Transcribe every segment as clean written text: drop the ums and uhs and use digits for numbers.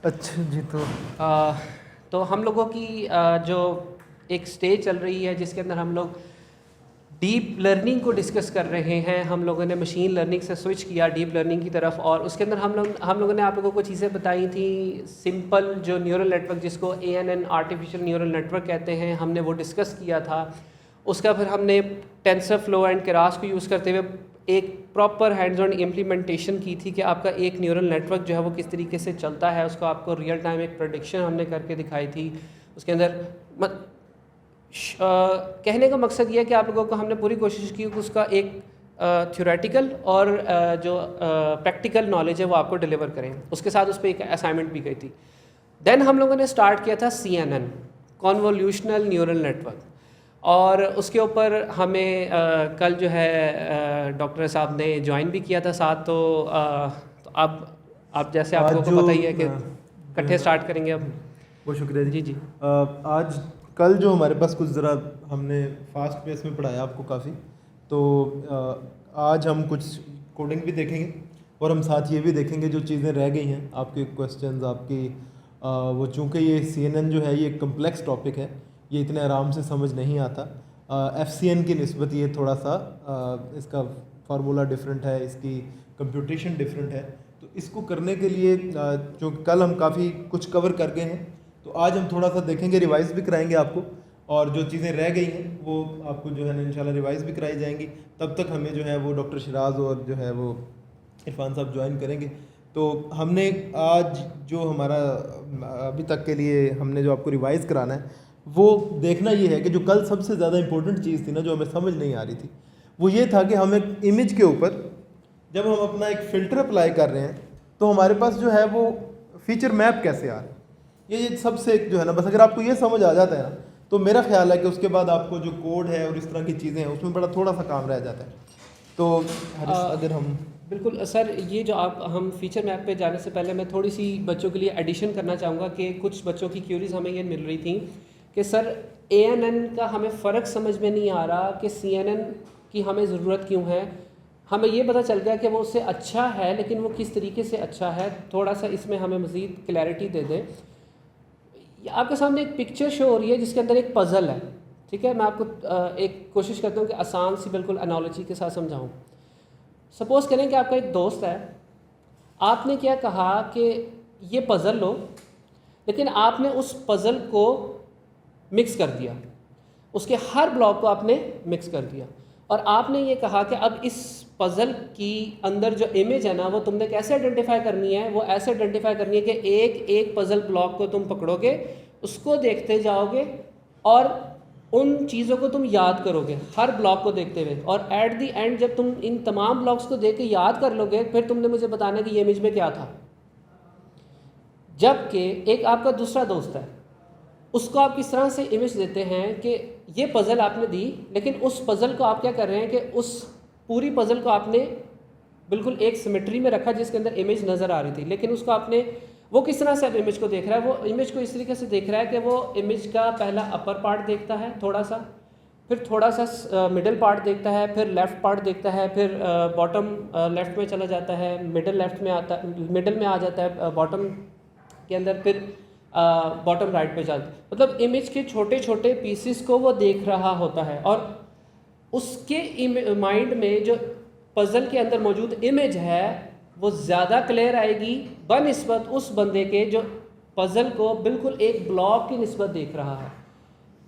अच्छा जी। तो हम लोगों की जो एक स्टेज चल रही है जिसके अंदर हम लोग डीप लर्निंग को डिस्कस कर रहे हैं। हम लोगों ने मशीन लर्निंग से स्विच किया डीप लर्निंग की तरफ, और उसके अंदर हम लोगों ने आप लोगों को चीज़ें बताई थी। सिंपल जो न्यूरल नेटवर्क जिसको ANN आर्टिफिशियल न्यूरल नेटवर्क कहते हैं, हमने वो डिस्कस किया था। उसका फिर हमने टेंसर फ्लो एंड केरास को यूज़ करते हुए एक प्रॉपर हैंड्स ऑन इम्प्लीमेंटेशन की थी कि आपका एक न्यूरल नेटवर्क जो है वो किस तरीके से चलता है। उसको आपको रियल टाइम एक प्रेडिक्शन हमने करके दिखाई थी। उसके अंदर कहने का मकसद ये है कि आप लोगों को हमने पूरी कोशिश की कि उसका एक थ्योरेटिकल और जो प्रैक्टिकल नॉलेज है वो आपको डिलीवर करें। उसके साथ उस पर एक असाइनमेंट भी गई थी। देन हम लोगों ने स्टार्ट किया था CNN कॉन्वोल्यूशनल न्यूरल नेटवर्क, और उसके ऊपर हमें कल जो है डॉक्टर साहब ने ज्वाइन भी किया था साथ। तो अब जैसे आप आज लोगों जो को पता ही है कि जो इकट्ठे है स्टार्ट करेंगे अब। बहुत शुक्रिया जी। जी जी। आज कल जो हमारे पास कुछ ज़रा हमने फास्ट पेस में पढ़ाया आपको काफ़ी, तो आज हम कुछ कोडिंग भी देखेंगे और हम साथ ये भी देखेंगे जो चीज़ें रह गई हैं आपके क्वेश्चंस आपकी वो, चूँकि ये CNN जो है ये कम्प्लेक्स टॉपिक है, ये इतने आराम से समझ नहीं आता। FCN की निस्बत ये थोड़ा सा इसका फार्मूला डिफरेंट है, इसकी कंप्यूटेशन डिफरेंट है। तो इसको करने के लिए जो कल हम काफ़ी कुछ कवर कर गए हैं, तो आज हम थोड़ा सा देखेंगे, रिवाइज़ भी कराएंगे आपको, और जो चीज़ें रह गई हैं वो आपको जो है ना इंशाल्लाह रिवाइज़ भी कराई जाएंगी। तब तक हमें जो है वो डॉक्टर शिराज और जो है वो इरफान साहब ज्वाइन करेंगे। तो हमने आज जो हमारा अभी तक के लिए हमने जो आपको रिवाइज़ कराना है वो देखना ये है कि जो कल सबसे ज़्यादा इंपॉर्टेंट चीज़ थी ना, जो हमें समझ नहीं आ रही थी, वो ये था कि हम एक इमेज के ऊपर जब हम अपना एक फ़िल्टर अप्लाई कर रहे हैं तो हमारे पास जो है वो फीचर मैप कैसे आ रहा है, ये सबसे जो है ना, बस अगर आपको ये समझ आ जाता है ना, तो मेरा ख्याल है कि उसके बाद आपको जो कोड है और इस तरह की चीज़ें हैं उसमें बड़ा थोड़ा सा काम रह जाता है। तो अगर हम बिल्कुल सर, ये जो हम फीचर मैप पे जाने से पहले मैं थोड़ी सी बच्चों के लिए एडिशन करना चाहूँगा कि कुछ बच्चों की क्यूरीज हमें ये मिल रही थी कि सर ANN का हमें फ़र्क समझ में नहीं आ रहा कि CNN की हमें ज़रूरत क्यों है। हमें ये पता चल गया कि वो उससे अच्छा है, लेकिन वो किस तरीके से अच्छा है, थोड़ा सा इसमें हमें मज़ीद क्लैरिटी दे दें। आपके सामने एक पिक्चर शो हो रही है जिसके अंदर एक पज़ल है, ठीक है। मैं आपको एक कोशिश करता हूँ कि आसान सी बिल्कुल एनालॉजी के साथ समझाऊँ। सपोज़ करें कि आपका एक दोस्त है, आपने क्या कहा कि ये पज़ल लो, लेकिन आपने उस पज़ल को मिक्स कर दिया, उसके हर ब्लॉक को आपने मिक्स कर दिया, और आपने ये कहा कि अब इस पज़ल की अंदर जो इमेज है ना वो तुमने कैसे आइडेंटिफाई करनी है। वो ऐसे आइडेंटिफाई करनी है कि एक एक पज़ल ब्लॉक को तुम पकड़ोगे, उसको देखते जाओगे और उन चीज़ों को तुम याद करोगे हर ब्लॉक को देखते हुए, और एट दी एंड जब तुम इन तमाम ब्लॉक्स को देख के याद कर लोगे, फिर तुमने मुझे बताना कि ये इमेज में क्या था। जबकि एक आपका दूसरा दोस्त है, उसको आप किस तरह से इमेज देते हैं कि ये पज़ल आपने दी, लेकिन उस पज़ल को आप क्या कर रहे हैं कि उस पूरी पज़ल को आपने बिल्कुल एक सिमेट्री में रखा जिसके अंदर इमेज नज़र आ रही थी, लेकिन उसको आपने वो किस तरह से अब इमेज को देख रहा है। वो इमेज को इस तरीके से देख रहा है कि वो इमेज का पहला अपर पार्ट देखता है थोड़ा सा, फिर थोड़ा सा मिडल पार्ट देखता है, फिर लेफ़्ट पार्ट देखता है, फिर बॉटम लेफ़्ट में चला जाता है, मिडल लेफ़्ट में आता, मिडल में आ जाता है बॉटम के अंदर, फिर बॉटम राइट पे जाता है। मतलब इमेज के छोटे छोटे पीसेस को वो देख रहा होता है, और उसके माइंड में जो पज़ल के अंदर मौजूद इमेज है वो ज़्यादा क्लियर आएगी बनिस्बत उस बंदे के जो पज़ल को बिल्कुल एक ब्लॉक की निस्बत देख रहा है।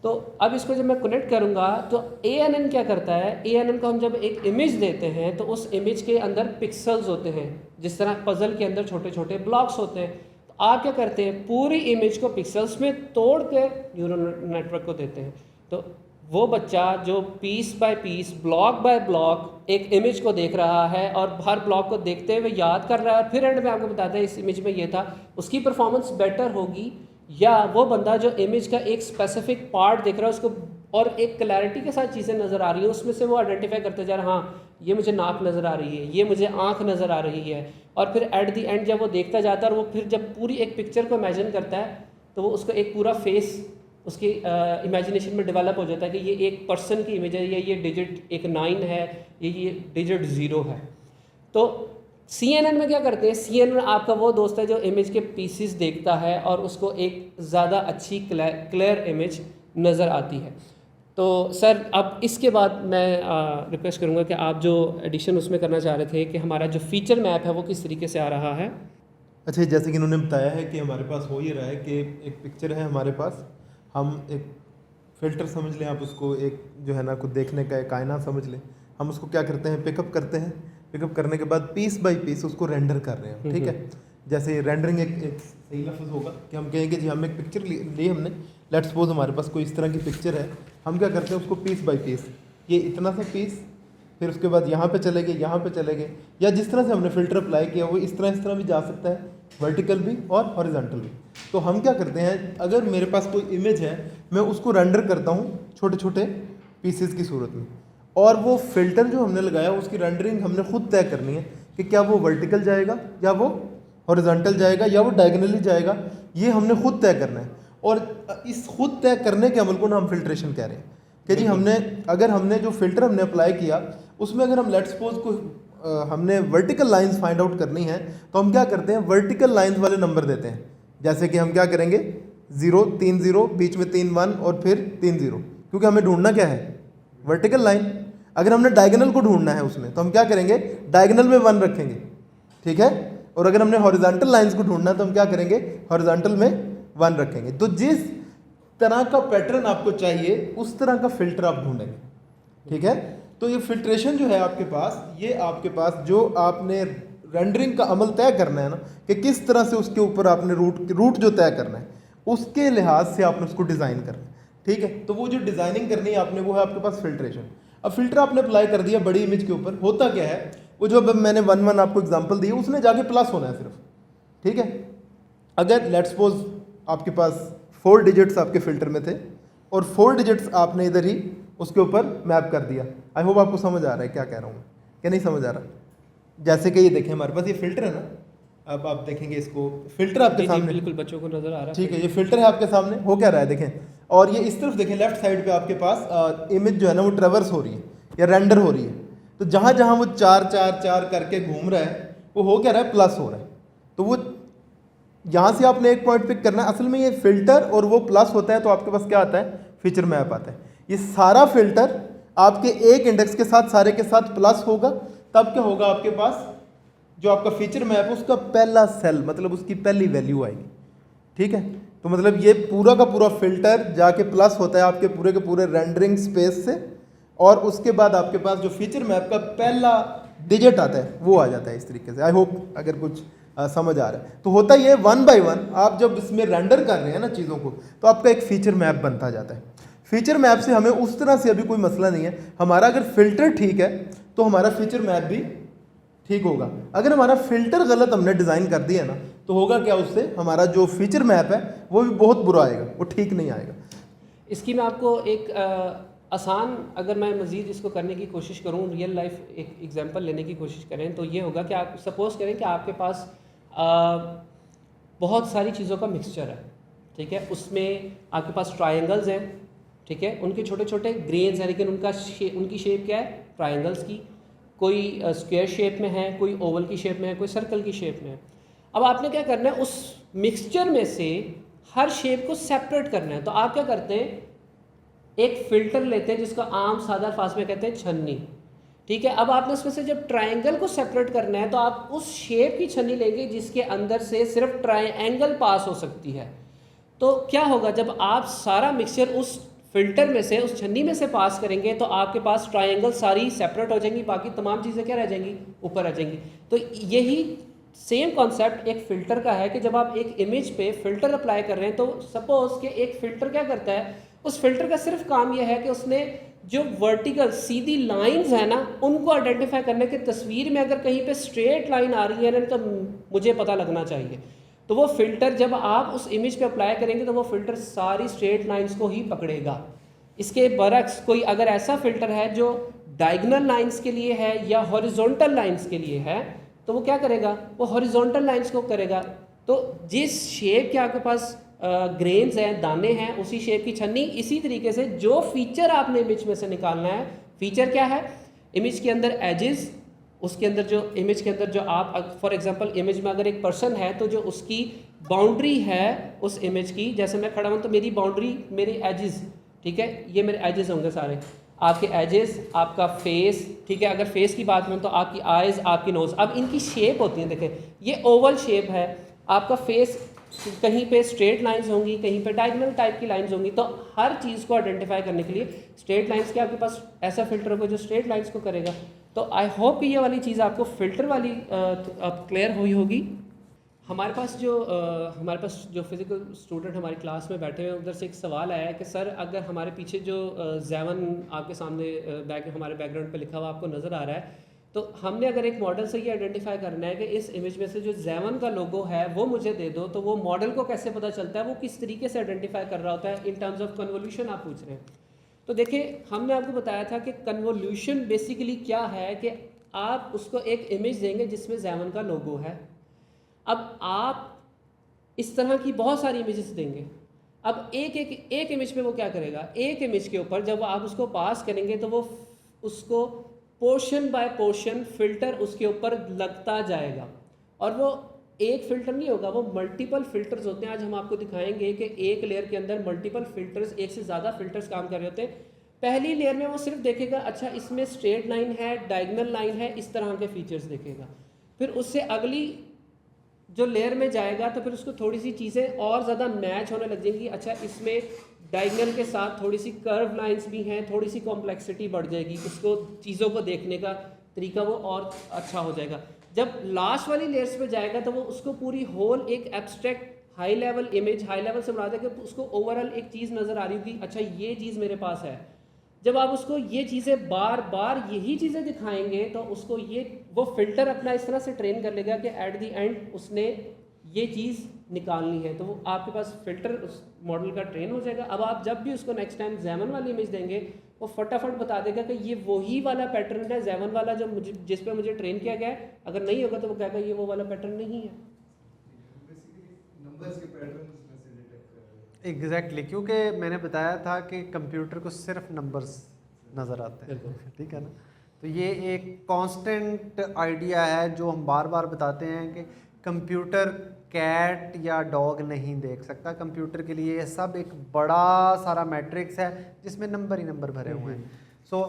तो अब इसको जब मैं कनेक्ट करूँगा तो ANN क्या करता है, ANN को हम जब एक इमेज देते हैं तो उस इमेज के अंदर पिक्सल्स होते हैं, जिस तरह पज़ल के अंदर छोटे छोटे ब्लॉक्स होते हैं। तो आप क्या करते हैं, पूरी इमेज को पिक्सल्स में तोड़ के न्यूरल नेटवर्क को देते हैं। तो वो बच्चा जो piece by piece block by block एक इमेज को देख रहा है और हर ब्लॉक को देखते हुए याद कर रहा है, फिर एंड में आपको बताता है इस इमेज में ये था, उसकी परफॉर्मेंस बेटर होगी, या वो बंदा जो इमेज का एक स्पेसिफिक पार्ट देख रहा है उसको और एक क्लैरिटी के साथ चीज़ें नज़र आ रही हैं, उसमें से वो आइडेंटिफाई करते जा रहा है, हाँ ये मुझे नाक नज़र आ रही है, ये मुझे आँख नज़र आ रही है, और फिर एट दी एंड जब वो देखता जाता है और वो फिर जब पूरी एक पिक्चर को इमेजिन करता है तो वो उसका एक पूरा फेस उसकी इमेजिनेशन में डेवलप हो जाता है कि ये एक पर्सन की इमेज है, या ये डिजिट एक 9 है, ये डिजिट 0 है। तो CNN में क्या करते हैं, CNN आपका वो दोस्त है जो इमेज के पीसेस देखता है और उसको एक ज़्यादा अच्छी क्लियर इमेज नज़र आती है। तो सर अब इसके बाद मैं रिक्वेस्ट करूँगा कि आप जो एडिशन उसमें करना चाह रहे थे कि हमारा जो फीचर मैप है वो किस तरीके से आ रहा है। अच्छा, जैसे कि इन्होंने बताया है कि हमारे पास हो ये रहा है कि एक पिक्चर है हमारे पास, हम एक फ़िल्टर समझ लें आप उसको, एक जो है ना कुछ देखने का एक आईना समझ लें। हम उसको क्या करते हैं, पिकअप करते हैं, पिकअप करने के बाद पीस बाय पीस उसको रेंडर कर रहे हैं, ठीक है। जैसे रेंडरिंग एक सही लफ्ज़ होगा कि हम कहेंगे जी हम एक पिक्चर ली हमने, लेट्स सपोज हमारे पास कोई इस तरह की पिक्चर है, हम क्या करते हैं उसको पीस बाय पीस, ये इतना सा पीस, फिर उसके बाद यहाँ पे चले गए, यहाँ पे चले गए, या जिस तरह से हमने फ़िल्टर अप्लाई किया वो इस तरह भी जा सकता है, वर्टिकल भी और हॉरिजॉन्टल भी। तो हम क्या करते हैं, अगर मेरे पास कोई इमेज है मैं उसको रेंडर करता हूँ छोटे छोटे पीसेस की सूरत में, और वो फ़िल्टर जो हमने लगाया उसकी रेंडरिंग हमने खुद तय करनी है कि क्या वो वर्टिकल जाएगा या वो हॉरिजॉन्टल जाएगा या वो डायगोनली जाएगा, ये हमने खुद तय करना है। और इस खुद तय करने के अमल को ना हम फिल्ट्रेशन कह रहे हैं कि जी हमने जो फ़िल्टर हमने अप्लाई किया उसमें अगर हम लेट्स सपोज को हमने वर्टिकल लाइंस फाइंड आउट करनी है तो हम क्या करते हैं, वर्टिकल लाइंस वाले नंबर देते हैं। जैसे कि हम क्या करेंगे, 0 3 0 बीच में 3 1 और फिर 3 0, क्योंकि हमें ढूंढना क्या है, वर्टिकल लाइन। अगर हमने डायगोनल को ढूंढना है उसमें तो हम क्या करेंगे, डायगोनल में 1 रखेंगे, ठीक है। और अगर हमने हॉरिजॉन्टल लाइंस को ढूंढना है तो हम क्या करेंगे, हॉरिजॉन्टल में 1 रखेंगे। तो जिस तरह का पैटर्न आपको चाहिए उस तरह का फ़िल्टर आप ढूंढेंगे, ठीक है। तो ये फिल्ट्रेशन जो है आपके पास, ये आपके पास जो आपने रेंडरिंग का अमल तय करना है ना, कि किस तरह से उसके ऊपर आपने रूट जो तय करना है उसके लिहाज से आपने उसको डिज़ाइन करना है, ठीक है। तो वो जो डिज़ाइनिंग करनी है आपने, वो है आपके पास फिल्ट्रेशन। अब फिल्टर आपने अप्लाई कर दिया बड़ी इमेज के ऊपर, होता क्या है, वो जो मैंने 1 1 आपको एग्जाम्पल दी उसने जाके प्लस होना है सिर्फ, ठीक है। अगर लेट्स सपोज आपके पास 4 डिजिट्स आपके फ़िल्टर में थे और 4 डिजिट्स आपने इधर ही उसके ऊपर मैप कर दिया। आई होप आपको समझ आ रहा है क्या कह रहा हूँ, क्या नहीं समझ आ रहा। जैसे कि ये देखें हमारे पास ये फ़िल्टर है ना, अब आप देखेंगे इसको, फ़िल्टर आपके सामने, बिल्कुल बच्चों को नज़र आ रहा है, ठीक है। ये फ़िल्टर है आपके सामने, हो क्या रहा है देखें, और ये इस तरफ देखें लेफ्ट साइड पे आपके पास इमेज जो है ना वो ट्रेवर्स हो रही है या रेंडर हो रही है। तो जहाँ जहाँ वो 4 4 4 करके घूम रहा है वो हो क्या रहा है, प्लस हो रहा है। तो वो यहाँ से आपने एक पॉइंट पिक करना है। असल में ये फ़िल्टर और वो प्लस होता है तो आपके पास क्या आता है, फीचर मैप आता है। ये सारा फ़िल्टर आपके एक इंडेक्स के साथ सारे के साथ प्लस होगा, तब क्या होगा, आपके पास जो आपका फीचर मैप है उसका पहला सेल, मतलब उसकी पहली वैल्यू आएगी, ठीक है। तो मतलब ये पूरा का पूरा फ़िल्टर जाके प्लस होता है आपके पूरे के पूरे रेंडरिंग स्पेस से, और उसके बाद आपके पास जो फीचर मैप का पहला डिजिट आता है वो आ जाता है इस तरीके से। आई होप अगर कुछ समझ आ रहा है। तो होता ये 1 बाय 1 आप जब इसमें रेंडर कर रहे हैं ना चीज़ों को, तो आपका एक फीचर मैप बनता जाता है। फीचर मैप से हमें उस तरह से अभी कोई मसला नहीं है, हमारा अगर फ़िल्टर ठीक है तो हमारा फीचर मैप भी ठीक होगा। अगर हमारा फ़िल्टर गलत हमने डिज़ाइन कर दिया ना तो होगा क्या, उससे हमारा जो फीचर मैप है वो भी बहुत बुरा आएगा, वो ठीक नहीं आएगा। इसकी मैं आपको एक आसान, अगर मैं मज़ीद इसको करने की कोशिश करूँ, रियल लाइफ एक एग्जांपल लेने की कोशिश करें तो ये होगा कि आप सपोज़ करें कि आपके पास बहुत सारी चीज़ों का मिक्सचर है, ठीक है। उसमें आपके पास ट्रायंगल्स हैं, ठीक है, उनके छोटे छोटे ग्रेन्स हैं, लेकिन उनकी शेप क्या है, ट्रायंगल्स की। कोई स्क्वायर शेप में है, कोई ओवल की शेप में है, कोई सर्कल की शेप में है। अब आपने क्या करना है, उस मिक्सचर में से हर शेप को सेपरेट करना है। तो आप क्या करते हैं, एक फ़िल्टर लेते हैं जिसका आम सादा अल्फाज में कहते हैं छन्नी, ठीक है। अब आपने उसमें से जब ट्रायंगल को सेपरेट करना है तो आप उस शेप की छन्नी लेंगे जिसके अंदर से सिर्फ ट्रायंगल पास हो सकती है। तो क्या होगा, जब आप सारा मिक्सचर उस फ़िल्टर में से, उस छन्नी में से पास करेंगे तो आपके पास ट्रायंगल सारी सेपरेट हो जाएंगी, बाकी तमाम चीज़ें क्या रह जाएंगी, ऊपर आ जाएंगी। तो यही सेम कॉन्सेप्ट एक फ़िल्टर का है कि जब आप एक इमेज पे फ़िल्टर अप्लाई कर रहे हैं तो सपोज़ कि एक फ़िल्टर क्या करता है, उस फ़िल्टर का सिर्फ काम यह है कि उसने जो वर्टिकल सीधी लाइंस है ना उनको आइडेंटिफाई करने की, तस्वीर में अगर कहीं पे स्ट्रेट लाइन आ रही है ना तो मुझे पता लगना चाहिए। तो वो फ़िल्टर जब आप उस इमेज पे अप्लाई करेंगे तो वो फ़िल्टर सारी स्ट्रेट लाइंस को ही पकड़ेगा। इसके बरक्स कोई अगर ऐसा फ़िल्टर है जो डायगोनल लाइंस के लिए है या हॉरिजॉन्टल लाइंस के लिए है तो वो क्या करेगा, वो हॉरिजॉन्टल लाइंस को करेगा। तो जिस शेप के आपके पास ग्रेन्स हैं, दाने हैं, उसी शेप की छन्नी। इसी तरीके से जो फीचर आपने इमेज में से निकालना है, फीचर क्या है, इमेज के अंदर एजेस, उसके अंदर जो इमेज के अंदर जो आप फॉर एग्जांपल इमेज में अगर एक पर्सन है तो जो उसकी बाउंड्री है उस इमेज की, जैसे मैं खड़ा हूँ तो मेरी बाउंड्री मेरे एजेस, ठीक है, ये मेरे एजेस होंगे सारे, आपके एजेस, आपका फेस, ठीक है, अगर फेस की बात करूँ तो आपकी आइज़, आपकी नोज़, अब इनकी शेप होती है, देखें ये ओवल शेप है, आपका फेस कहीं पे स्ट्रेट लाइंस होंगी, कहीं पे डायगोनल टाइप की लाइंस होंगी, तो हर चीज़ को आइडेंटिफाई करने के लिए स्ट्रेट लाइंस के आपके पास ऐसा फिल्टर होगा जो स्ट्रेट लाइंस को करेगा। तो आई होप कि ये वाली चीज़ आपको फिल्टर वाली अब क्लियर हुई होगी। हमारे पास जो फिज़िकल स्टूडेंट हमारी क्लास में बैठे हुए हैं उधर से एक सवाल आया है कि सर अगर हमारे पीछे जो ज़ैवन आपके सामने हमारे बैकग्राउंड पे लिखा हुआ आपको नज़र आ रहा है, तो हमने अगर एक मॉडल से ये आइडेंटिफाई करना है कि इस इमेज में से जो ज़ैवन का लोगो है वो मुझे दे दो, तो वो मॉडल को कैसे पता चलता है, वो किस तरीके से आइडेंटिफाई कर रहा होता है इन टर्म्स ऑफ कन्वोल्यूशन आप पूछ रहे हैं। तो देखिए हमने आपको बताया था कि कन्वोल्यूशन बेसिकली क्या है कि आप उसको एक इमेज देंगे जिसमें ज़ैवन का लोगो है। अब आप इस तरह की बहुत सारी इमेजेस देंगे। अब एक इमेज पे वो क्या करेगा, एक इमेज के ऊपर जब आप उसको पास करेंगे तो वो उसको पोर्शन बाय पोर्शन फिल्टर उसके ऊपर लगता जाएगा, और वो एक फिल्टर नहीं होगा, वो मल्टीपल फिल्टर्स होते हैं। आज हम आपको दिखाएंगे कि एक लेयर के अंदर मल्टीपल फिल्टर्स, एक से ज़्यादा फिल्टर्स काम कर रहे होते हैं। पहली लेयर में वो सिर्फ देखेगा अच्छा इसमें स्ट्रेट लाइन है, डायगोनल लाइन है, इस तरह के फीचर्स देखेगा। फिर उससे अगली जो लेयर में जाएगा तो फिर उसको थोड़ी सी चीज़ें और ज़्यादा मैच होने लग जाएंगी, अच्छा इसमें डायगोनल के साथ थोड़ी सी कर्व लाइंस भी हैं, थोड़ी सी कॉम्प्लेक्सिटी बढ़ जाएगी, उसको चीज़ों को देखने का तरीका वो और अच्छा हो जाएगा। जब लास्ट वाली लेयर्स पे जाएगा तो वो उसको पूरी होल एक abstract high level image, high level से बना देगा, उसको ओवरऑल एक चीज़ नज़र आ रही होगी, अच्छा ये चीज़ मेरे पास है। जब आप उसको ये चीज़ें बार बार यही चीज़ें दिखाएंगे तो उसको वो फिल्टर अपना इस तरह से ट्रेन कर लेगा कि एट द एंड उसने ये चीज़ निकालनी है, तो वो आपके पास फिल्टर उस मॉडल का ट्रेन हो जाएगा। अब आप जब भी उसको नेक्स्ट टाइम ज़ैवन वाली इमेज देंगे वो फटाफट बता देगा कि ये वही वाला पैटर्न है ज़ैवन वाला जो जिस पे मुझे ट्रेन किया गया है। अगर नहीं होगा तो वो कहेगा ये वो वाला पैटर्न नहीं है। एग्जैक्टली क्योंकि मैंने बताया था कि कंप्यूटर को सिर्फ नंबर्स नज़र आते हैं, ठीक है ना। तो ये एक कांस्टेंट आइडिया है जो हम बार बार बताते हैं कि कंप्यूटर कैट या डॉग नहीं देख सकता। कंप्यूटर के लिए ये सब एक बड़ा सारा मैट्रिक्स है जिसमें नंबर ही नंबर भरे हुए हैं। सो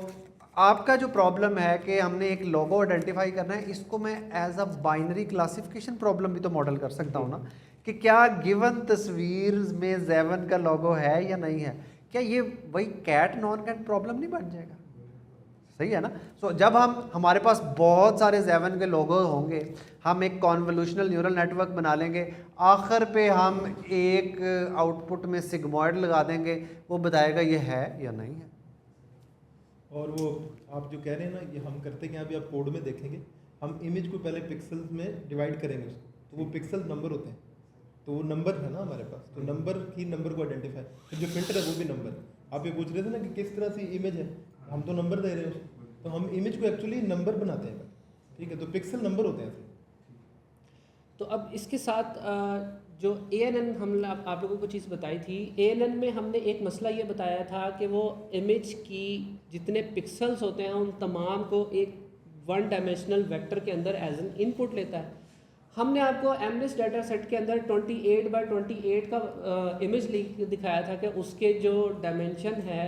आपका जो प्रॉब्लम है कि हमने एक लोगो आइडेंटिफाई करना है, इसको मैं as a binary classification problem भी तो मॉडल कर सकता हूँ ना, कि क्या गिवन तस्वीर में ज़ैवन का लोगो है या नहीं है। क्या ये वही कैट नॉन कैट प्रॉब्लम नहीं बन जाएगा? सही है ना। सो जब हमारे पास बहुत सारे ज़ैवन के लोगो होंगे, हम एक कॉन्वोल्यूशनल न्यूरल नेटवर्क बना लेंगे, आखिर पे हम एक आउटपुट में सिग्मॉइड लगा देंगे, वो बताएगा ये है या नहीं है। और वो आप जो कह रहे हैं ना, ये हम करते हैं, अभी आप कोड में देखेंगे, हम इमेज को पहले पिक्सल्स में डिवाइड करेंगे उसको, तो वो पिक्सल नंबर होते हैं, तो वो नंबर है ना हमारे पास, तो नंबर ही नंबर को आइडेंटिफाई, फिर जो फिल्टर है वो भी नंबर। आप ये पूछ रहे थे ना कि किस तरह से इमेज है, हम तो नंबर दे रहे हैं उसको, तो हम इमेज को एक्चुअली नंबर बनाते हैं, ठीक है, तो पिक्सल नंबर होते हैं। तो अब इसके साथ जो ANN हम आप लोगों को चीज़ बताई थी, ANN में हमने एक मसला ये बताया था कि वो इमेज की जितने पिक्सल्स होते हैं उन तमाम को एक वन डायमेंशनल वेक्टर के अंदर एज एन इनपुट लेता है। हमने आपको एमनेस डाटा सेट के अंदर 28 बाय 28 का इमेज दिखाया था कि उसके जो डायमेंशन है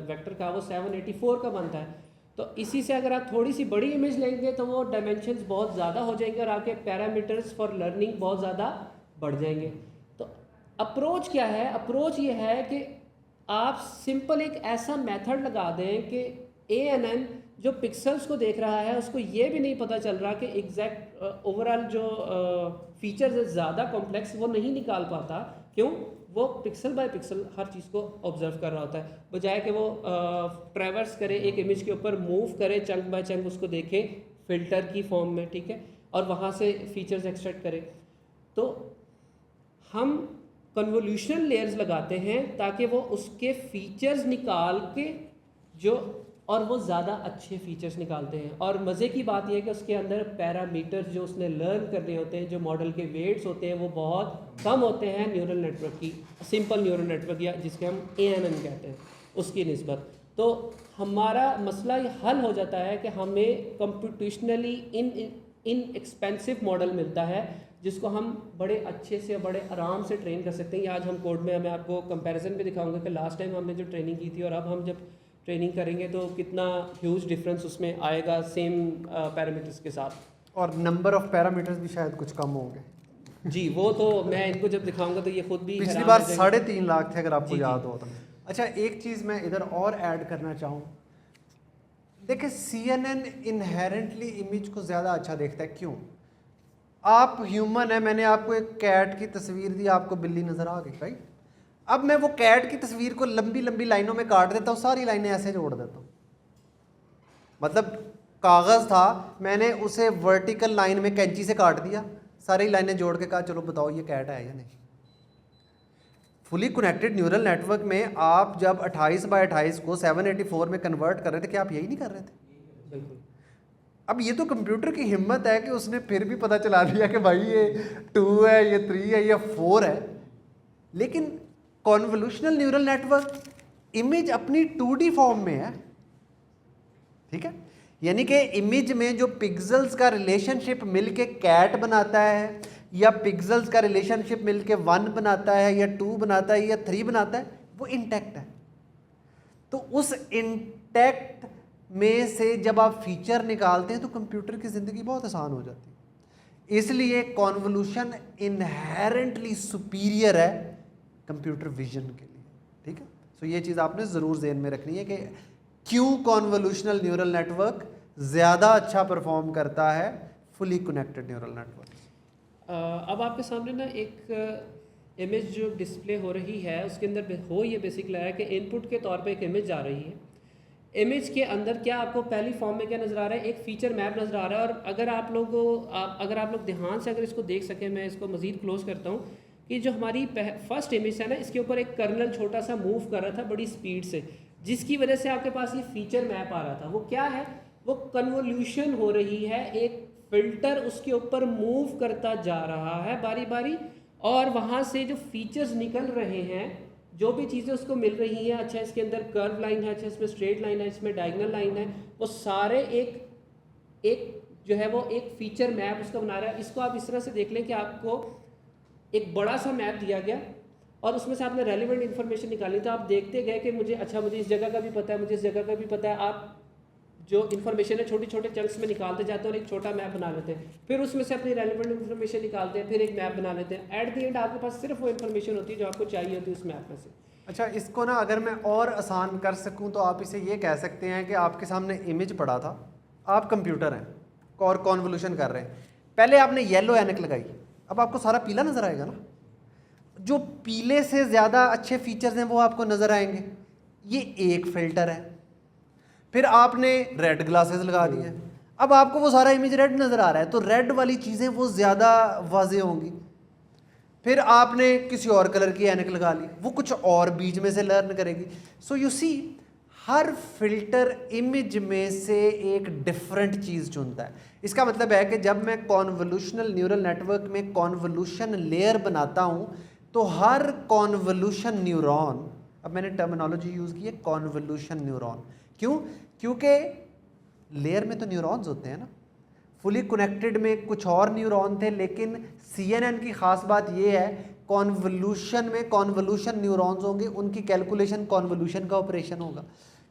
वेक्टर का वो 784 का बनता है। तो इसी से अगर आप थोड़ी सी बड़ी इमेज लेंगे तो वो डायमेंशंस बहुत ज़्यादा हो जाएंगे और आपके पैरामीटर्स फॉर लर्निंग बहुत ज़्यादा बढ़ जाएंगे। तो अप्रोच क्या है? अप्रोच ये है कि आप सिंपल एक ऐसा मेथड लगा दें कि ANN जो पिक्सल्स को देख रहा है उसको ये भी नहीं पता चल रहा कि एग्जैक्ट ओवरऑल जो फीचर्स है ज़्यादा कॉम्प्लेक्स वो नहीं निकाल पाता। क्यों? वो पिक्सल बाय पिक्सल हर चीज़ को ऑब्जर्व कर रहा होता है, बजाय कि वो ट्रैवर्स करे एक इमेज के ऊपर, मूव करे चंक बाय चंक, उसको देखे फिल्टर की फॉर्म में, ठीक है, और वहाँ से फीचर्स एक्सट्रैक्ट करे। तो हम कन्वोल्यूशनल लेयर्स लगाते हैं ताकि वो उसके फीचर्स निकाल के जो और वो ज़्यादा अच्छे फीचर्स निकालते हैं। और मज़े की बात यह है कि उसके अंदर पैरामीटर्स जो उसने लर्न करने होते हैं, जो मॉडल के वेट्स होते हैं, वो बहुत कम होते हैं न्यूरल नेटवर्क की, सिंपल न्यूरल नेटवर्क या जिसके हम ANN कहते हैं उसकी निस्बत। तो हमारा मसला ये हल हो जाता है कि हमें कंप्यूटेशनली इन एक्सपेंसिव मॉडल मिलता है जिसको हम बड़े अच्छे से बड़े आराम से ट्रेन कर सकते हैं। आज हम कोड में मैं आपको कंपैरिजन भी दिखाऊंगा कि लास्ट टाइम हमने जो ट्रेनिंग की थी और अब हम जब ट्रेनिंग करेंगे तो कितना ह्यूज डिफरेंस उसमें आएगा सेम पैरामीटर्स के साथ। और नंबर ऑफ पैरामीटर्स भी शायद कुछ कम होंगे। जी वो तो मैं इनको जब दिखाऊंगा तो ये खुद भी पिछली हैरान बार हो जाएंगे। 3.5 लाख थे अगर आपको जी, जी। याद हो तो। अच्छा, एक चीज़ मैं इधर और ऐड करना चाहूँ। देखिए, CNN इनहेरेंटली इमेज को ज़्यादा अच्छा देखता है। क्यों? आप ह्यूमन है, मैंने आपको एक कैट की तस्वीर दी, आपको बिल्ली नज़र आ गई, राइट? अब मैं वो कैट की तस्वीर को लंबी लंबी लाइनों में काट देता हूँ, सारी लाइनें ऐसे जोड़ देता हूँ। मतलब कागज़ था, मैंने उसे वर्टिकल लाइन में कैंची से काट दिया, सारी लाइनें जोड़ के कहा चलो बताओ ये कैट है या नहीं। फुली कनेक्टेड न्यूरल नेटवर्क में आप जब 28/28 को 784 में कन्वर्ट कर रहे थे, क्या आप यही नहीं कर रहे थे? बिल्कुल। अब ये तो कंप्यूटर की हिम्मत है कि उसने फिर भी पता चला दिया कि भाई ये 2 है, ये 3 है, ये 4 है। लेकिन कॉन्वोल्यूशनल न्यूरल नेटवर्क इमेज अपनी 2D फॉर्म में है, ठीक है? यानी कि इमेज में जो पिक्सेल्स का रिलेशनशिप मिलके कैट बनाता है या पिक्सेल्स का रिलेशनशिप मिलके 1 बनाता है या 2 बनाता है या 3 बनाता है, वो इंटैक्ट है। तो उस इंटैक्ट में से जब आप फीचर निकालते हैं तो कंप्यूटर की ज़िंदगी बहुत आसान हो जाती है। इसलिए कॉन्वोल्यूशन इनहेरेंटली सुपीरियर है कंप्यूटर विजन के लिए, ठीक है? सो ये चीज़ आपने ज़रूर ज़हन में रखनी है कि क्यों कॉन्वोल्यूशनल न्यूरल नेटवर्क ज़्यादा अच्छा परफॉर्म करता है फुली कनेक्टेड न्यूरल नेटवर्क। अब आपके सामने ना एक इमेज जो डिस्प्ले हो रही है उसके अंदर हो ये बेसिकली है कि इनपुट के तौर पे एक इमेज आ रही है। इमेज के अंदर क्या आपको पहली फॉर्म में क्या नज़र आ रहा है? एक फीचर मैप नज़र आ रहा है। और अगर आप लोग ध्यान से अगर इसको देख सकें, मैं इसको मज़ीद क्लोज करता हूँ कि जो हमारी फर्स्ट इमेज है ना, इसके ऊपर एक कर्नल छोटा सा मूव कर रहा था बड़ी स्पीड से, जिसकी वजह से आपके पास ये फीचर मैप आ रहा था। वो क्या है? वो कन्वोल्यूशन हो रही है, एक फिल्टर उसके ऊपर मूव करता जा रहा है बारी बारी, और वहाँ से जो फीचर्स निकल रहे हैं, जो भी चीज़ें उसको मिल रही हैं, अच्छा इसके अंदर कर्व लाइन है, अच्छा इसमें स्ट्रेट लाइन है, इसमें डायगोनल लाइन है, वो सारे एक जो है वो एक फीचर मैप उसका बना रहा है। इसको आप इस तरह से देख लें कि आपको एक बड़ा सा मैप दिया गया और उसमें से आपने रेलिवेंट इन्फॉर्मेशन निकाली, तो आप देखते गए कि मुझे इस जगह का भी पता है, मुझे इस जगह का भी पता है। आप जो इन्फॉर्मेशन है छोटे छोटे चंक्स में निकालते जाते हैं और एक छोटा मैप बना लेते हैं, फिर उसमें से अपनी रेलिवेंट इन्फॉर्मेशन निकालते हैं, फिर एक मैप बना लेते हैं। एट द एंड आपके पास सिर्फ वो इन्फॉर्मेशन होती है जो आपको चाहिए होती है उस मैप में से। अच्छा, इसको ना अगर मैं और आसान कर सकूं तो आप इसे ये कह सकते हैं कि आपके सामने इमेज पड़ा था, आप कंप्यूटर हैं और कॉन्वोल्यूशन कर रहे हैं। पहले आपने येलो ऐनक लगाई, अब आपको सारा पीला नज़र आएगा ना। जो पीले से ज़्यादा अच्छे फीचर्स हैं वो आपको नज़र आएंगे। ये एक फ़िल्टर है। फिर आपने रेड ग्लासेस लगा दिए, अब आपको वो सारा इमेज रेड नज़र आ रहा है, तो रेड वाली चीज़ें वो ज़्यादा वाज़े होंगी। फिर आपने किसी और कलर की ऐनक लगा ली, वो कुछ और बीच में से लर्न करेगी। सो यू सी, हर फिल्टर इमेज में से एक डिफरेंट चीज़ चुनता है। इसका मतलब है कि जब मैं कॉन्वोल्यूशनल न्यूरल नेटवर्क में कॉन्वोल्यूशन लेयर बनाता हूँ तो हर कॉन्वोल्यूशन न्यूरॉन, अब मैंने टर्मिनोलॉजी यूज़ की है कॉन्वोल्यूशन न्यूरॉन, क्यों? क्योंकि लेयर में तो न्यूरॉन्स होते हैं ना। फुली कनेक्टेड में कुछ और न्यूरॉन थे, लेकिन CNN की ख़ास बात ये है कॉन्वोल्यूशन में कॉन्वोल्यूशन न्यूरॉन्स होंगे, उनकी कैलकुलेशन कॉन्वोल्यूशन का ऑपरेशन होगा।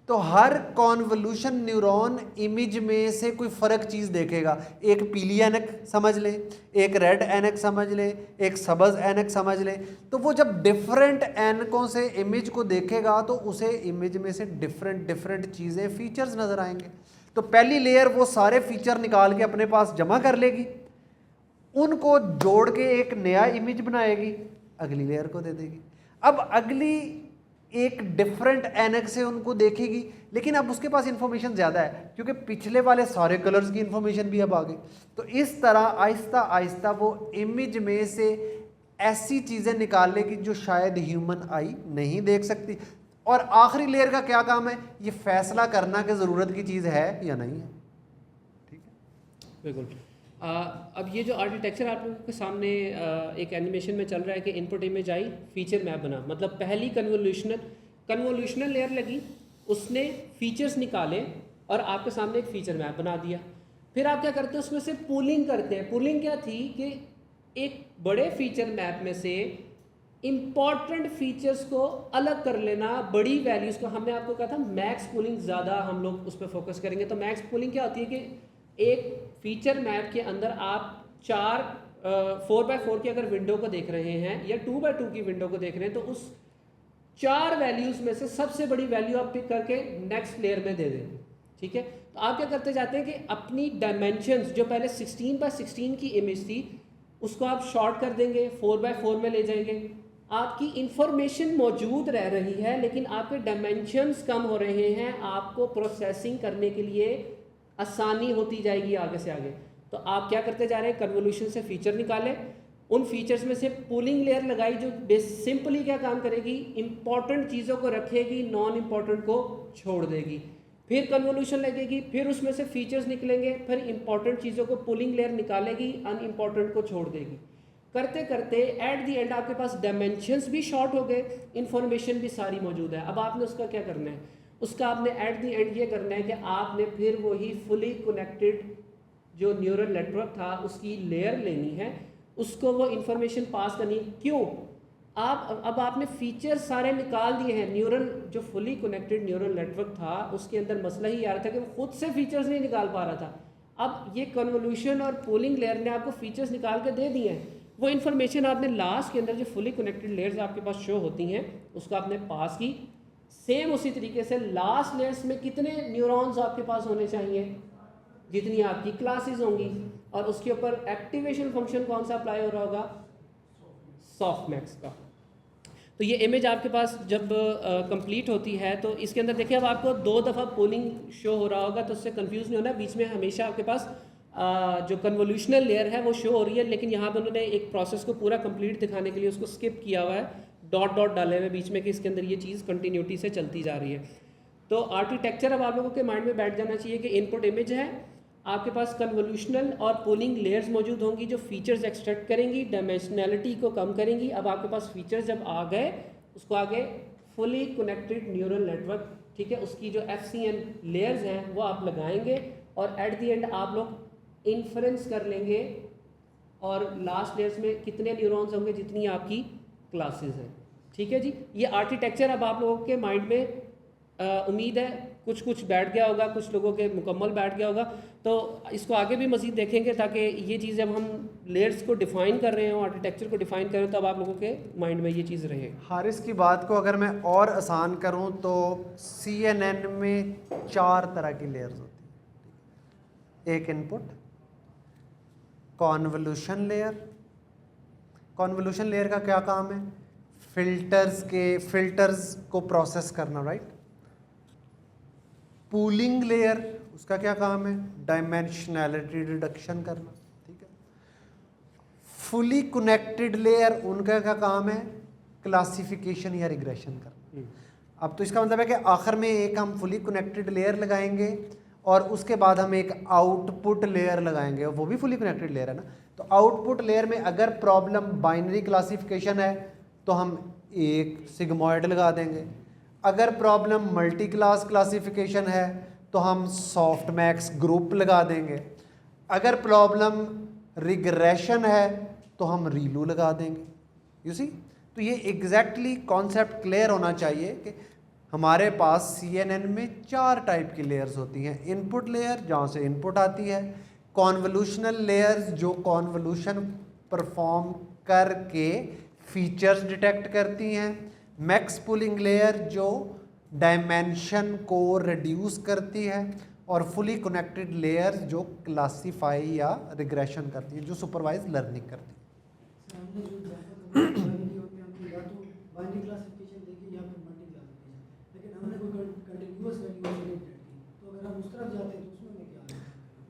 तो हर कॉन्वोल्यूशन न्यूरॉन इमेज में से कोई फ़र्क चीज़ देखेगा। एक पीली ऐनक समझ ले, एक रेड ऐनक समझ ले, एक सब्ज़ ऐनक समझ ले, तो वो जब डिफरेंट ऐनकों से इमेज को देखेगा तो उसे इमेज में से डिफरेंट चीज़ें फीचर्स नज़र आएंगे। तो पहली लेयर वो सारे फीचर निकाल के अपने पास जमा कर लेगी, उनको जोड़ के एक नया इमेज बनाएगी, अगली लेयर को दे देगी। अब अगली एक डिफरेंट ऐनक से उनको देखेगी, लेकिन अब उसके पास इंफॉर्मेशन ज़्यादा है क्योंकि पिछले वाले सारे कलर्स की इंफॉर्मेशन भी अब आ गई। तो इस तरह आहिस्ता आहिस्ता वो इमेज में से ऐसी चीज़ें निकाल लेगी जो शायद ह्यूमन आई नहीं देख सकती। और आखिरी लेयर का क्या काम है? ये फैसला करना कि ज़रूरत की चीज़ है या नहीं है। ठीक है, बिल्कुल। अब ये जो आर्किटेक्चर आप लोगों के सामने एक एनिमेशन में चल रहा है कि input image I, feature map बना, मतलब पहली कन्वोल्यूशनल लेयर लगी, उसने फीचर्स निकाले और आपके सामने एक फीचर मैप बना दिया। फिर आप क्या करते हैं, उसमें से पूलिंग करते हैं। पूलिंग क्या थी कि एक बड़े फीचर मैप में से इम्पॉर्टेंट फीचर्स को अलग कर लेना, बड़ी वैल्यूज़ को। हमने आपको कहा था मैक्स पूलिंग ज़्यादा हम लोग उस पर फोकस करेंगे। तो मैक्स पूलिंग क्या होती है कि एक फीचर मैप के अंदर आप 4x4 की अगर विंडो को देख रहे हैं या 2x2 की विंडो को देख रहे हैं, तो उस 4 वैल्यूज़ में से सबसे बड़ी वैल्यू आप पिक करके नेक्स्ट लेयर में दे दें। ठीक है, तो आप क्या करते जाते हैं कि अपनी डायमेंशंस जो पहले 16x16 की इमेज थी उसको आप शॉर्ट कर देंगे, 4x4 में ले जाएंगे। आपकी इंफॉर्मेशन मौजूद रह रही है लेकिन आपके डायमेंशंस कम हो रहे हैं, आपको प्रोसेसिंग करने के लिए आसानी होती जाएगी आगे से आगे। तो आप क्या करते जा रहे हैं, कन्वोल्यूशन से फीचर निकाले, उन फीचर्स में से पूलिंग लेयर लगाई जो सिंपली क्या काम करेगी, इंपॉर्टेंट चीज़ों को रखेगी, नॉन इंपॉर्टेंट को छोड़ देगी। फिर कन्वोल्यूशन लगेगी, फिर उसमें से फीचर्स निकलेंगे, फिर इंपॉर्टेंट चीज़ों को पूलिंग लेयर निकालेगी, अनइम्पॉर्टेंट को छोड़ देगी। करते करते एट दी एंड आपके पास डायमेंशंस भी शॉर्ट हो गए, इंफॉर्मेशन भी सारी मौजूद है। अब आपने उसका क्या करना है, उसका आपने एट दी एंड ये करना है कि आपने फिर वही फुली कनेक्टेड जो न्यूरल नेटवर्क था उसकी लेयर लेनी है, उसको वो इंफॉर्मेशन पास करनी। क्यों, आप अब आपने फीचर सारे निकाल दिए हैं। न्यूरल जो फुली कनेक्टेड न्यूरल नेटवर्क था उसके अंदर मसला ही आ रहा था कि वो खुद से फीचर्स नहीं निकाल पा रहा था। अब ये कन्वोल्यूशन और पूलिंग लेयर ने आपको फीचर्स निकाल के दे दिए हैं। वो इन्फॉर्मेशन आपने लास्ट के अंदर जो फुली कनेक्टेड लेयर्स आपके पास शो होती हैं उसको आपने पास की। सेम उसी तरीके से लास्ट लेयर्स में कितने न्यूरॉन्स आपके पास होने चाहिए, जितनी आपकी क्लासेस होंगी, और उसके ऊपर एक्टिवेशन फंक्शन कौन सा अप्लाई हो रहा होगा, सॉफ्टमैक्स का। तो ये इमेज आपके पास जब कंप्लीट होती है तो इसके अंदर देखिए अब आपको 2 दफ़ा पोलिंग शो हो रहा होगा, तो उससे कंफ्यूज नहीं होना। बीच में हमेशा आपके पास जो कन्वोल्यूशनल लेयर है वो शो हो रही है, लेकिन यहाँ पर उन्होंने एक प्रोसेस को पूरा कंप्लीट दिखाने के लिए उसको स्किप किया हुआ है, डॉट डॉट डाले हुए बीच में कि इसके अंदर ये चीज़ कंटिन्यूटी से चलती जा रही है। तो आर्किटेक्चर अब आप लोगों के माइंड में बैठ जाना चाहिए कि इनपुट इमेज है, आपके पास कन्वोल्यूशनल और पूलिंग लेयर्स मौजूद होंगी जो फीचर्स एक्सट्रैक्ट करेंगी, डायमेंशनैलिटी को कम करेंगी। अब आपके पास फीचर्स जब आ गए, उसको आगे फुली कनेक्टेड न्यूरल नेटवर्क, ठीक है, उसकी जो FCN लेयर्स हैं वो आप लगाएंगे और एट द एंड आप लोग इन्फ्रेंस कर लेंगे और लास्ट लेयर्स में कितने न्यूरॉन्स होंगे जितनी आपकी क्लासेस हैं। ठीक है जी, ये आर्किटेक्चर अब आप लोगों के माइंड में उम्मीद है कुछ कुछ बैठ गया होगा, कुछ लोगों के मुकम्मल बैठ गया होगा। तो इसको आगे भी मज़ीद देखेंगे ताकि ये चीज़ जब हम लेयर्स को डिफ़ाइन कर रहे हो, आर्किटेक्चर को डिफ़ाइन कर रहे हो, तब आप लोगों के माइंड में ये चीज़ रहे। हारिस की बात को अगर मैं और आसान करूं तो CNN में 4 तरह की लेयर्स होती हैं। एक input, convolution layer. Convolution layer का क्या काम है, फिल्टर्स को प्रोसेस करना, राइट। पूलिंग लेयर, उसका क्या काम है, डायमेंशनैलिटी रिडक्शन करना, ठीक है। फुली कनेक्टेड लेयर, उनका क्या काम है, क्लासिफिकेशन या रिग्रेशन करना। अब तो इसका मतलब है कि आखिर में एक हम फुली कनेक्टेड लेयर लगाएंगे और उसके बाद हम एक आउटपुट लेयर लगाएंगे, वो भी फुली कनेक्टेड लेयर है ना। तो आउटपुट लेयर में अगर प्रॉब्लम बाइनरी क्लासिफिकेशन है तो हम एक सिग्मॉइड लगा देंगे, अगर प्रॉब्लम मल्टी क्लास क्लासिफिकेशन है तो हम सॉफ्टमैक्स ग्रुप लगा देंगे, अगर प्रॉब्लम रिग्रेशन है तो हम रीलू लगा देंगे। यू सी, तो ये एग्जैक्टली कॉन्सेप्ट क्लियर होना चाहिए कि हमारे पास CNN में 4 टाइप की लेयर्स होती हैं। इनपुट लेयर जहाँ से इनपुट आती है, कॉन्वोल्यूशनल लेयर्स जो कॉन्वोल्यूशन परफॉर्म करके फीचर्स डिटेक्ट करती हैं, मैक्स पूलिंग लेयर जो डायमेंशन को रिड्यूस करती है, और फुली कनेक्टेड लेयर जो क्लासीफाई या रिग्रेशन करती है, जो सुपरवाइज लर्निंग करती है।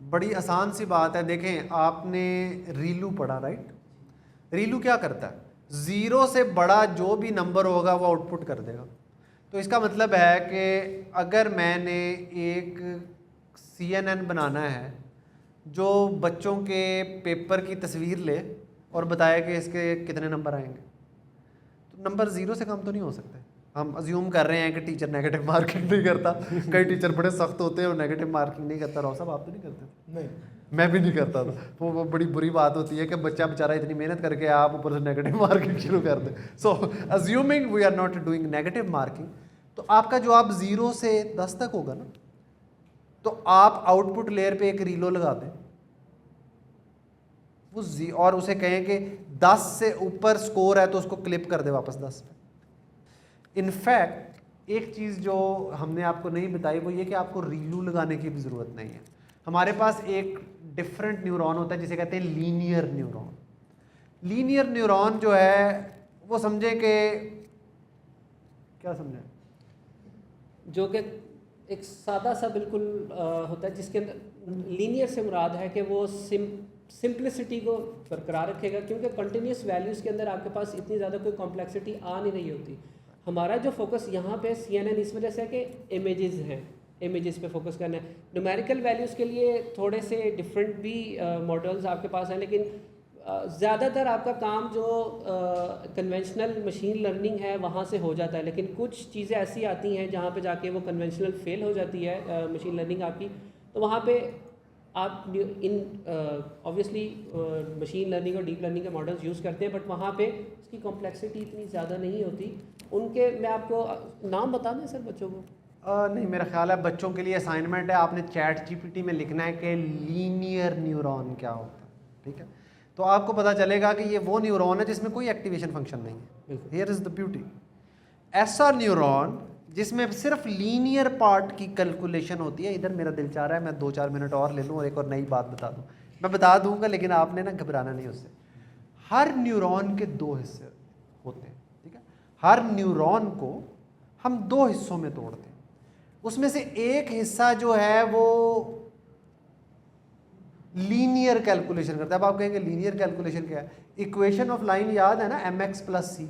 बड़ी आसान सी बात है, देखें आपने रीलू पढ़ा, राइट। रीलू क्या करता है, 0 से बड़ा जो भी नंबर होगा वो आउटपुट कर देगा। तो इसका मतलब है कि अगर मैंने एक CNN बनाना है जो बच्चों के पेपर की तस्वीर ले और बताया कि इसके कितने नंबर आएंगे, तो नंबर 0 से कम तो नहीं हो सकते, हम अज्यूम कर रहे हैं कि टीचर नेगेटिव मार्किंग नहीं करता। कई टीचर बड़े सख्त होते हैं और नेगेटिव मार्किंग नहीं करता। राव साहब आप तो नहीं करते? नहीं, मैं भी नहीं करता था। वो बड़ी बुरी बात होती है कि बच्चा बेचारा इतनी मेहनत करके आप ऊपर से नेगेटिव मार्किंग शुरू कर दें। So assuming we are not doing negative marking, तो आपका जवाब 0 से 10 तक होगा ना, तो आप आउटपुट लेयर पे एक रीलो लगा दें वो और उसे कहें कि 10 से ऊपर स्कोर है तो उसको क्लिप कर दे वापस 10 पे। इनफैक्ट एक चीज़ जो हमने आपको नहीं बताई वो ये कि आपको रीलू लगाने की भी ज़रूरत नहीं है। हमारे पास एक डिफरेंट न्यूरॉन होता है जिसे कहते हैं लीनियर न्यूरॉन। लीनियर न्यूरॉन जो है वो समझे कि क्या समझे, जो कि एक सादा सा बिल्कुल होता है, जिसके अंदर लीनियर से मुराद है कि वो सिंप्लिसिटी को बरकरार रखेगा, क्योंकि कंटिन्यूस वैल्यूज़ के अंदर आपके पास इतनी ज़्यादा कोई कॉम्प्लेक्सिटी आ नहीं रही होती। हमारा जो फोकस यहाँ पे CNN इस वजह से है कि इमेजेस हैं, इमेजेस पे फोकस करना है। न्यूमेरिकल वैल्यूज़ के लिए थोड़े से डिफरेंट भी मॉडल्स आपके पास हैं, लेकिन ज़्यादातर आपका काम जो कन्वेंशनल मशीन लर्निंग है वहाँ से हो जाता है। लेकिन कुछ चीज़ें ऐसी आती हैं जहाँ पे जाके वो कन्वेंशनल फेल हो जाती है मशीन लर्निंग आपकी, तो वहाँ पे आप इन ऑब्वियसली मशीन लर्निंग और डीप लर्निंग के मॉडल्स यूज़ करते हैं, बट वहाँ पे उसकी कॉम्प्लेक्सिटी इतनी ज़्यादा नहीं होती उनके। मैं आपको नाम बता दें सर बच्चों को? नहीं, मेरा ख्याल है बच्चों के लिए असाइनमेंट है, आपने ChatGPT में लिखना है कि लीनियर न्यूरॉन क्या होता है, ठीक है? तो आपको पता चलेगा कि ये वो न्यूरॉन है जिसमें कोई एक्टिवेशन फंक्शन नहीं है। Here is the beauty. ऐसा न्यूरॉन जिसमें सिर्फ लीनियर पार्ट की कैलकुलेशन होती है। इधर मेरा दिल चाह रहा है मैं 2-4 मिनट और ले लूँ और एक और नई बात बता दूँ। मैं बता दूँगा लेकिन आपने ना घबराना नहीं उससे। हर न्यूरॉन के 2 हिस्से होते हैं, ठीक है? हर न्यूरॉन को हम 2 हिस्सों में तोड़ते हैं। उसमें से एक हिस्सा जो है वो लीनियर कैलकुलेशन करता है। अब आप कहेंगे लीनियर कैलकुलेशन क्या है? इक्वेशन ऑफ लाइन याद है ना, mx + c,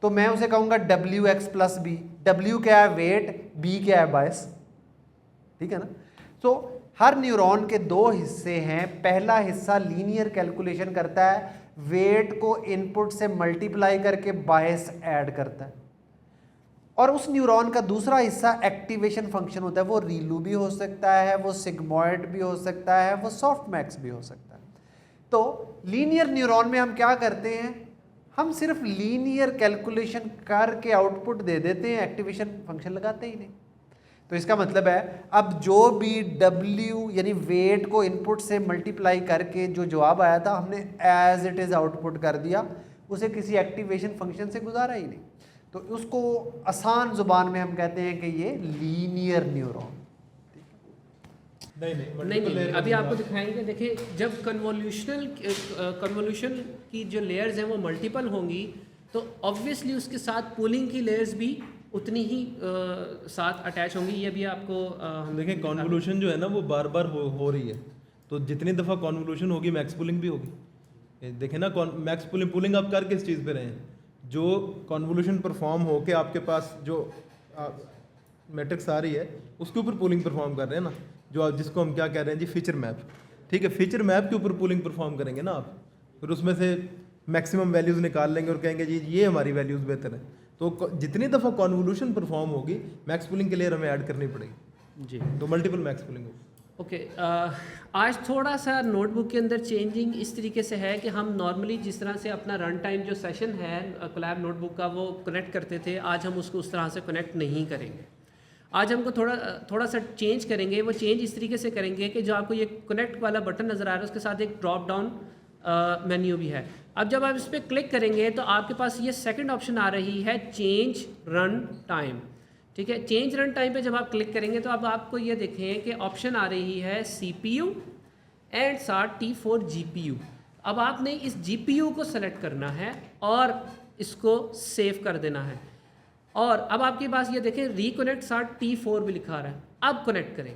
तो मैं उसे कहूँगा wx + b। w क्या है? वेट। b क्या है? बायस, ठीक है ना? तो हर न्यूरॉन के 2 हिस्से हैं। पहला हिस्सा लीनियर कैलकुलेशन करता है, वेट को इनपुट से मल्टीप्लाई करके बायस ऐड करता है। और उस न्यूरॉन का दूसरा हिस्सा एक्टिवेशन फंक्शन होता है। वो रीलू भी हो सकता है, वो सिग्मॉइड भी हो सकता है, वो सॉफ्टमैक्स भी हो सकता है। तो लीनियर न्यूरॉन में हम क्या करते हैं? हम सिर्फ लीनियर कैलकुलेशन करके आउटपुट दे देते हैं, एक्टिवेशन फंक्शन लगाते ही नहीं। तो इसका मतलब है अब जो भी W यानी वेट को इनपुट से मल्टीप्लाई करके जो जवाब आया था हमने एज इट इज़ आउटपुट कर दिया, उसे किसी एक्टिवेशन फंक्शन से गुजारा ही नहीं। तो उसको आसान जुबान में हम कहते हैं कि ये लीनियर न्यूरॉन। नहीं, अभी आपको दिखाएंगे। देखिए, जब कन्वोल्यूशन की जो लेयर्स हैं वो मल्टीपल होंगी तो ऑब्वियसली उसके साथ पूलिंग की लेयर्स भी उतनी ही साथ अटैच होंगी। ये भी आपको हम देखें, कॉन्वोल्यूशन जो है ना वो बार बार हो रही है, तो जितनी दफ़ा कॉन्वोल्यूशन होगी मैक्स पुलिंग भी होगी। देखें ना, मैक्स पुलिंग आप कर किस चीज़ पे रहे हैं? जो कॉन्वोल्यूशन परफॉर्म हो के आपके पास जो मैट्रिक्स आ रही है उसके ऊपर पुलिंग परफॉर्म कर रहे हैं ना, जो जिसको हम क्या कह रहे हैं जी, फीचर मैप। ठीक है, फीचर मैप के ऊपर पुलिंग परफॉर्म करेंगे ना आप, फिर उसमें से मैक्सिमम वैल्यूज़ निकाल लेंगे और कहेंगे जी ये हमारी वैल्यूज़ बेहतर है। तो जितनी दफ़ा कॉन्वोल्यूशन परफॉर्म होगी मैक्स पुलिंग के लिए हमें ऐड करनी पड़ेगी जी। तो मल्टीपल मैक्स पुलिंग होगी। ओके, आज थोड़ा सा नोटबुक के अंदर चेंजिंग इस तरीके से है कि हम नॉर्मली जिस तरह से अपना रन टाइम जो सेशन है कोलैब नोटबुक का वो कनेक्ट करते थे, आज हम उसको उस तरह से कनेक्ट नहीं करेंगे। आज हमको थोड़ा सा चेंज करेंगे। वो चेंज इस तरीके से करेंगे कि जो आपको ये कनेक्ट वाला बटन नज़र आ रहा है उसके साथ एक ड्रॉप डाउन मेन्यू भी है। अब जब आप इस पर क्लिक करेंगे तो आपके पास ये सेकंड ऑप्शन आ रही है, चेंज रन टाइम। ठीक है, चेंज रन टाइम पे जब आप क्लिक करेंगे तो अब आपको ये देखें कि ऑप्शन आ रही है CPU एंड साथ T4 GPU। अब आपने इस GPU को सेलेक्ट करना है और इसको सेव कर देना है। और अब आपके पास ये देखें रिकनेक्ट साथ T4 भी लिखा रहा है। अब कनेक्ट करें।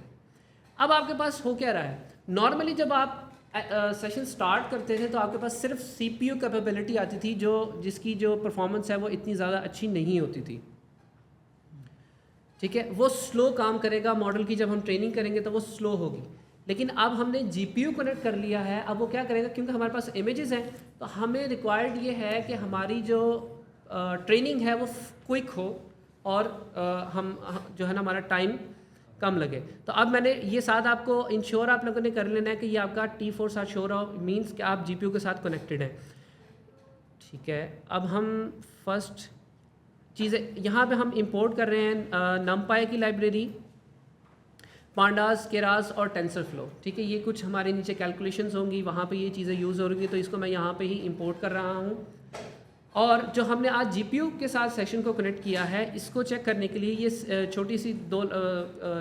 अब आपके पास हो क्या रहा है? नॉर्मली जब आप सेशन स्टार्ट करते थे तो आपके पास सिर्फ CPU कैपेबिलिटी आती थी, जिसकी जो परफॉर्मेंस है वो इतनी ज़्यादा अच्छी नहीं होती थी। ठीक है, वो स्लो काम करेगा। मॉडल की जब हम ट्रेनिंग करेंगे तो वो स्लो होगी। लेकिन अब हमने GPU कनेक्ट कर लिया है। अब वो क्या करेगा, क्योंकि हमारे पास इमेजेस हैं तो हमें रिक्वायर्ड ये है कि हमारी जो ट्रेनिंग है वो क्विक हो और हम जो है ना हमारा टाइम कम लगे। तो अब मैंने ये साथ आपको इंश्योर आप लोगों ने कर लेना है कि ये आपका T4 साथ शो रहा हो, मीन्स कि आप GPU के साथ कनेक्टेड हैं। ठीक है, अब हम फर्स्ट चीज़ें यहाँ पे हम इंपोर्ट कर रहे हैं नमपाई की लाइब्रेरी, पांडास, केरास और टेंसरफ्लो। ठीक है, ये कुछ हमारे नीचे कैलकुलेशंस होंगी, वहाँ पे ये चीज़ें यूज़ हो रही, तो इसको मैं यहाँ पे ही इंपोर्ट कर रहा हूँ। और जो हमने आज GPU के साथ सेशन को कनेक्ट किया है, इसको चेक करने के लिए ये छोटी सी 2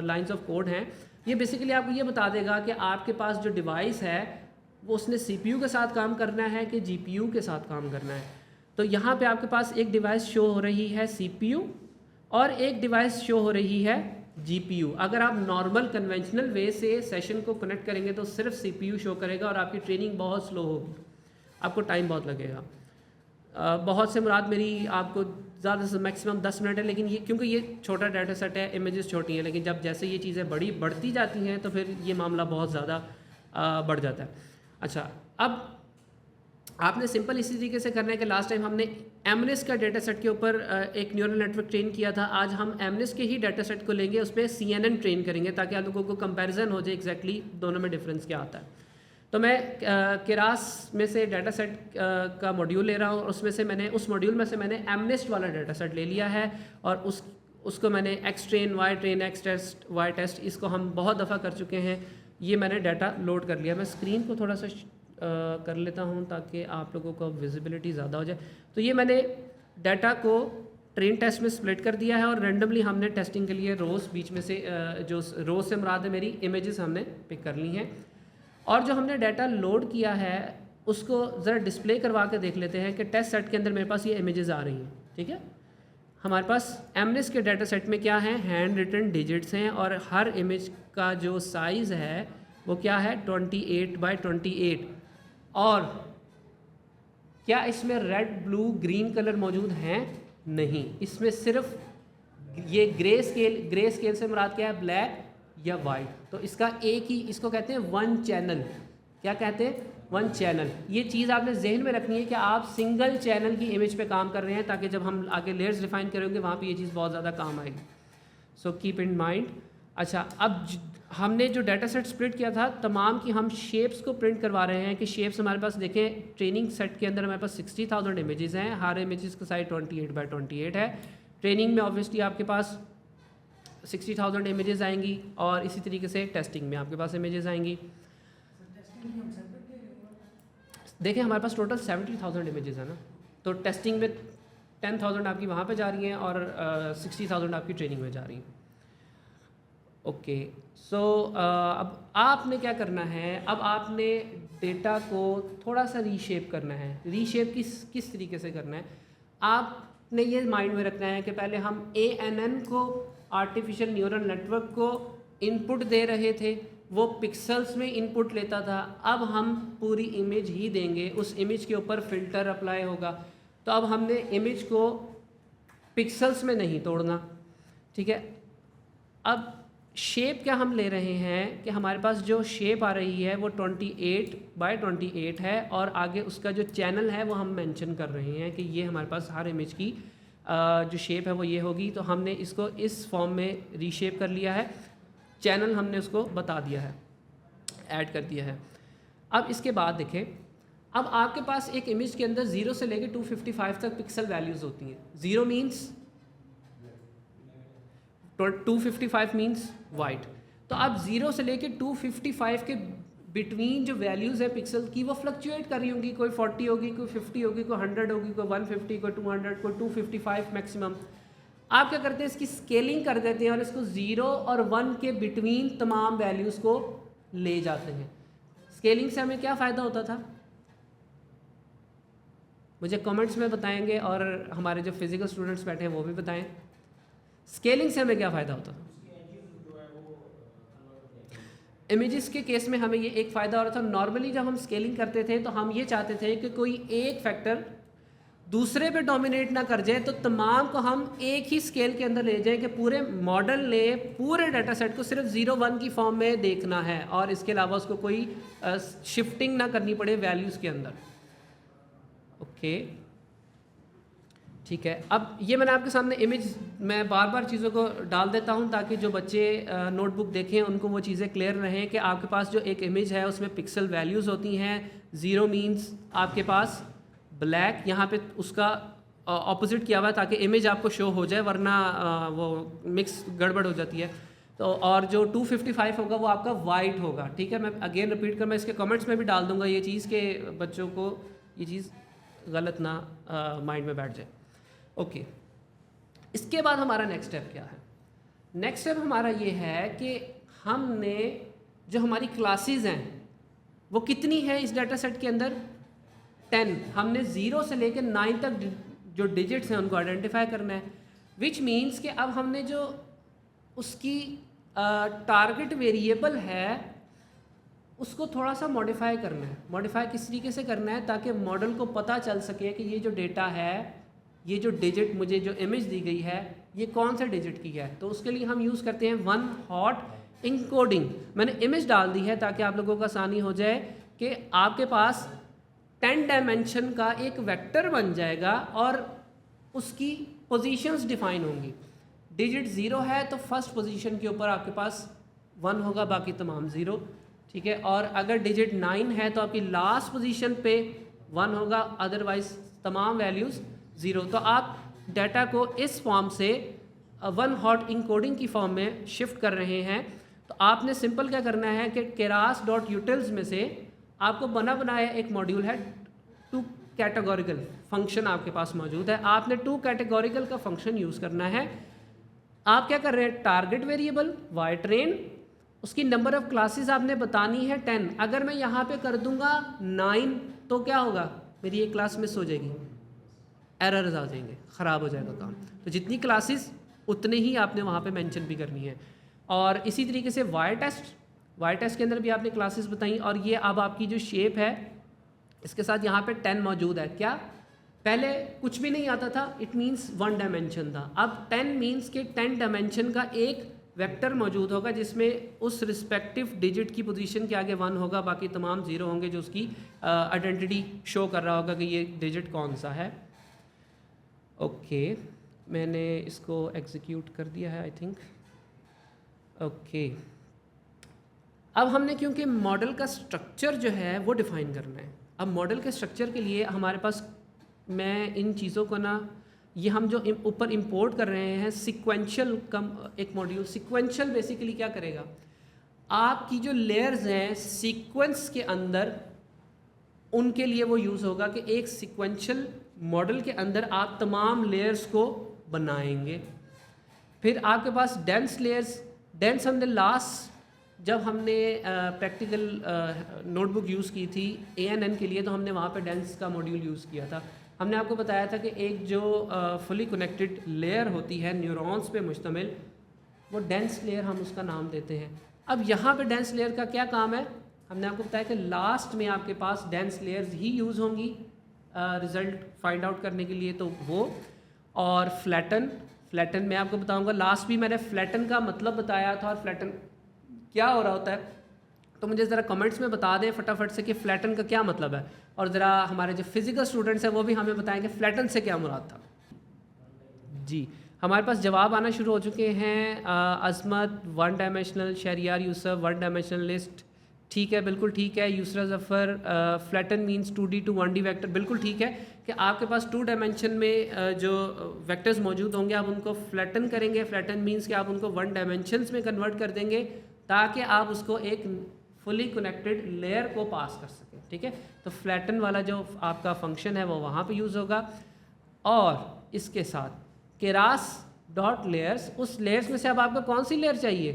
लाइंस ऑफ कोड हैं। ये बेसिकली आपको ये बता देगा कि आपके पास जो डिवाइस है वो उसने CPU के साथ काम करना है कि GPU के साथ काम करना है। तो यहाँ पे आपके पास एक डिवाइस शो हो रही है CPU और एक डिवाइस शो हो रही है GPU। अगर आप नॉर्मल कन्वेंशनल वे से सेशन को कनेक्ट करेंगे तो सिर्फ CPU शो करेगा और आपकी ट्रेनिंग बहुत स्लो होगी, आपको टाइम बहुत लगेगा। बहुत से मुराद मेरी आपको ज़्यादा से मैक्सिमम 10 मिनट है, लेकिन ये क्योंकि ये छोटा डाटा सेट है, इमेजेस छोटी हैं, लेकिन जब जैसे ये चीज़ें बढ़ती जाती हैं तो फिर ये मामला बहुत ज़्यादा बढ़ जाता है। अच्छा, अब आपने सिंपल इसी तरीके से करना है कि लास्ट टाइम हमने एमनेस का डाटा सेट के ऊपर एक न्यूरल नेटवर्क ट्रेन किया था। आज हम एमनेस के ही डाटा सेट को लेंगे, उस पर CNN ट्रेन करेंगे ताकि आप लोगों को कंपैरिजन हो जाए एग्जैक्टली दोनों में डिफरेंस क्या आता है। तो मैं केरास में से डाटा सेट का मॉड्यूल ले रहा हूँ और उसमें से मैंने उस मॉड्यूल में से मैंने एमनेस्ट वाला डाटा सेट ले लिया है और उसको मैंने X train, Y train, X test, Y test, इसको हम बहुत दफ़ा कर चुके हैं। ये मैंने डाटा लोड कर लिया। मैं स्क्रीन को थोड़ा सा कर लेता हूँ ताकि आप लोगों को विजिबिलिटी ज़्यादा हो जाए। तो ये मैंने डाटा को ट्रेन टेस्ट में स्प्लिट कर दिया है और रेंडमली हमने टेस्टिंग के लिए रोज़ बीच में से जो रोज़ से मुराद है मेरी इमेजेस हमने पिक कर ली हैं। और जो हमने डाटा लोड किया है उसको ज़रा डिस्प्ले करवा के देख लेते हैं कि टेस्ट सेट के अंदर मेरे पास ये इमेजेस आ रही हैं। ठीक है, हमारे पास एमनेस के डाटा सेट में क्या है, हैंड रिटन डिजिट्स हैं और हर इमेज का जो साइज़ है वो क्या है 28x28। और क्या इसमें रेड, ब्लू, ग्रीन कलर मौजूद हैं? नहीं, इसमें सिर्फ ये ग्रे स्केल से मुराद क्या है, ब्लैक या वाइट। तो इसका एक ही, इसको कहते हैं वन चैनल। क्या कहते हैं? One channel. ये चीज़ आपने जहन में रखनी है कि आप सिंगल चैनल की इमेज पे काम कर रहे हैं ताकि जब हम आगे लेयर्स डिफाइन करेंगे वहाँ पे ये चीज़ बहुत ज़्यादा काम आएगी। So keep in mind. अच्छा, अब हमने जो डाटा सेट स्प्लिट किया था तमाम की हम शेप्स को प्रिंट करवा रहे हैं कि शेप्स हमारे पास देखें, ट्रेनिंग सेट के अंदर हमारे पास 60,000 इमेजेस हैं, हर इमेजेस का साइज 28x28 है। ट्रेनिंग में ऑब्वियसली आपके पास 60,000 इमेजेस आएंगी और इसी तरीके से टेस्टिंग में आपके पास इमेजेस आएंगी। देखें हमारे पास टोटल 70,000 इमेजेस है ना, तो टेस्टिंग में 10,000 आपकी वहाँ पे जा रही हैं और 60,000 आपकी ट्रेनिंग में जा रही हैं। ओके, सो अब आपने क्या करना है, अब आपने डेटा को थोड़ा सा रीशेप करना है। रीशेप किस तरीके से करना है, आपने ये माइंड में रखना है कि पहले हम ANN को, आर्टिफिशियल न्यूरल नेटवर्क को इनपुट दे रहे थे, वो पिक्सल्स में इनपुट लेता था। अब हम पूरी इमेज ही देंगे, उस इमेज के ऊपर फ़िल्टर अप्लाई होगा। तो अब हमने इमेज को पिक्सल्स में नहीं तोड़ना। ठीक है, अब शेप क्या हम ले रहे हैं कि हमारे पास जो शेप आ रही है वो 28x28 है और आगे उसका जो चैनल है वो हम मेंशन कर रहे हैं कि ये हमारे पास हर इमेज की जो शेप है वो ये होगी। तो हमने इसको इस फॉर्म में रीशेप कर लिया है, चैनल हमने उसको बता दिया है, ऐड कर दिया है। अब इसके बाद देखें, अब आपके पास एक इमेज के अंदर 0 से लेकर 255 तक पिक्सल वैल्यूज़ होती हैं। 0 मीन्स 255 मीन्स वाइट। तो अब 0 से लेकर 255 के बिटवीन जो वैल्यूज़ है पिक्सल की वो फ्लक्चुएट कर रही होंगी, कोई 40 होगी, कोई 50 होगी, कोई 100 होगी, कोई 150, कोई 200, कोई 255 मैक्सिमम। आप क्या करते हैं, इसकी स्केलिंग कर देते हैं और इसको 0 और 1 के बिटवीन तमाम वैल्यूज़ को ले जाते हैं। स्केलिंग से हमें क्या फ़ायदा होता था, मुझे कमेंट्स में बताएंगे और हमारे जो फिज़िकल स्टूडेंट्स बैठे हैं वो भी बताएं, स्केलिंग से हमें क्या फ़ायदा होता था। इमेजेस के केस में हमें ये एक फ़ायदा हो रहा था, नॉर्मली जब हम स्केलिंग करते थे तो हम ये चाहते थे कि कोई एक फैक्टर दूसरे पे डोमिनेट ना कर जाए, तो तमाम को हम एक ही स्केल के अंदर ले जाएं कि पूरे मॉडल ने पूरे डाटा सेट को सिर्फ 0-1 की फॉर्म में देखना है और इसके अलावा उसको कोई शिफ्टिंग ना करनी पड़े वैल्यूज़ के अंदर। ओके, ठीक है, अब ये मैंने आपके सामने इमेज, मैं बार बार चीज़ों को डाल देता हूँ ताकि जो बच्चे नोटबुक देखें उनको वो चीज़ें क्लियर रहें कि आपके पास जो एक इमेज है उसमें पिक्सल वैल्यूज़ होती हैं। 0 मीन्स आपके पास ब्लैक, यहाँ पे उसका ऑपोजिट किया हुआ है ताकि इमेज आपको शो हो जाए, वरना वो मिक्स गड़बड़ हो जाती है। तो और जो 255 होगा वो आपका वाइट होगा। ठीक है, मैं अगेन रिपीट कर, मैं इसके कमेंट्स में भी डाल दूंगा ये चीज़ कि बच्चों को ये चीज़ गलत ना माइंड में बैठ जाए। ओके, इसके बाद हमारा नेक्स्ट स्टेप क्या है? नेक्स्ट स्टेप हमारा ये है कि हमने जो हमारी क्लासेस हैं वो कितनी है इस डाटा सेट के अंदर? 10। हमने 0 से लेकर 9 तक जो डिजिट्स हैं उनको आइडेंटिफाई करना है, विच मीन्स कि अब हमने जो उसकी टारगेट वेरिएबल है उसको थोड़ा सा मॉडिफाई करना है। मॉडिफाई किस तरीके से करना है ताकि मॉडल को पता चल सके कि ये जो डेटा है, ये जो डिजिट मुझे जो इमेज दी गई है ये कौन से डिजिट की है। तो उसके लिए हम यूज़ करते हैं वन हॉट इनकोडिंग। मैंने इमेज डाल दी है ताकि आप लोगों को आसानी हो जाए कि आपके पास 10 डायमेंशन का एक वेक्टर बन जाएगा और उसकी पोजीशंस डिफाइन होंगी। डिजिट 0 है तो फर्स्ट पोजीशन के ऊपर आपके पास 1 होगा, बाकी तमाम 0। ठीक है, और अगर डिजिट 9 है तो आपकी लास्ट पोजीशन पे 1 होगा, अदरवाइज तमाम वैल्यूज़ 0। तो आप डाटा को इस फॉर्म से वन हॉट इनकोडिंग की फॉर्म में शिफ्ट कर रहे हैं। तो आपने सिंपल क्या करना है कि keras.utils में से आपको बना बनाया एक मॉड्यूल है 2 कैटेगोरिकल फंक्शन आपके पास मौजूद है। आपने 2 कैटेगोरिकल का फंक्शन यूज़ करना है। आप क्या कर रहे हैं? टारगेट वेरिएबल ytrain, उसकी नंबर ऑफ़ क्लासेस आपने बतानी है 10। अगर मैं यहाँ पे कर दूंगा 9 तो क्या होगा? मेरी एक क्लास मिस हो जाएगी, एरर्स आ जाएंगे, ख़राब हो जाएगा काम। तो जितनी क्लासेस उतने ही आपने वहाँ पे मेंशन भी करनी है। और इसी तरीके से वाई टेस्ट के अंदर भी आपने क्लासेस बताई। और ये अब आपकी जो शेप है इसके साथ यहाँ पे 10 मौजूद है। क्या पहले कुछ भी नहीं आता था? इट मीन्स 1 डायमेंशन था। अब 10 मीन्स के 10 डायमेंशन का एक वेक्टर मौजूद होगा जिसमें उस रिस्पेक्टिव डिजिट की पोजीशन के आगे 1 होगा, बाकी तमाम 0 होंगे, जो उसकी आइडेंटिटी शो कर रहा होगा कि ये डिजिट कौन सा है। ओके, मैंने इसको एग्जीक्यूट कर दिया है आई थिंक। ओके, अब हमने क्योंकि मॉडल का स्ट्रक्चर जो है वो डिफ़ाइन करना है। अब मॉडल के स्ट्रक्चर के लिए हमारे पास, मैं इन चीज़ों को ना, ये हम जो ऊपर इंपोर्ट कर रहे हैं सिक्वेंशियल कम एक मॉड्यूल। सिक्वेंशियल बेसिकली क्या करेगा? आपकी जो लेयर्स हैं सीक्वेंस के अंदर, उनके लिए वो यूज़ होगा कि एक सिक्वेंशियल मॉडल के अंदर आप तमाम लेयर्स को बनाएंगे। फिर आपके पास डेंस लेयर्स, डेंस हमने लास्ट जब हमने प्रैक्टिकल नोटबुक यूज़ की थी ANN के लिए, तो हमने वहाँ पे डेंस का मॉड्यूल यूज़ किया था। हमने आपको बताया था कि एक जो फुली कनेक्टेड लेयर होती है न्यूरॉन्स पे मुश्तमिल, वो डेंस लेयर हम उसका नाम देते हैं। अब यहाँ पे डेंस लेयर का क्या काम है? हमने आपको बताया कि लास्ट में आपके पास डेंस लेयर्स ही यूज़ होंगी रिज़ल्ट फाइंड आउट करने के लिए, तो वो। और फ्लैटन मैं आपको बताऊँगा, लास्ट भी मैंने फ्लैटन का मतलब बताया था और फ्लैटन क्या हो रहा होता है। तो मुझे ज़रा कमेंट्स में बता दें फटाफट से कि फ्लैटन का क्या मतलब है, और ज़रा हमारे जो फिज़िकल स्टूडेंट्स हैं वो भी हमें बताएं कि फ्लैटन से क्या मुराद था। जी, हमारे पास जवाब आना शुरू हो चुके हैं। Azmat 1 dimensional, Shahriyar Yusuf 1 dimensional list, ठीक है, बिल्कुल ठीक है। Yusra Zafar, flatten means 2D to 1D vector, बिल्कुल ठीक है कि आपके पास 2 डायमेंशन में जो वेक्टर्स मौजूद होंगे आप उनको फ्लैटन करेंगे। फ्लैटन मीन्स कि आप उनको 1 डायमेंशंस में कन्वर्ट कर देंगे ताकि आप उसको एक फुली कनेक्टेड लेयर को पास कर सकें। ठीक है, तो फ्लैटन वाला जो आपका फंक्शन है वो वहाँ पे यूज़ होगा। और इसके साथ केरास डॉट लेयर्स, उस लेयर्स में से अब आपको कौन सी लेयर चाहिए?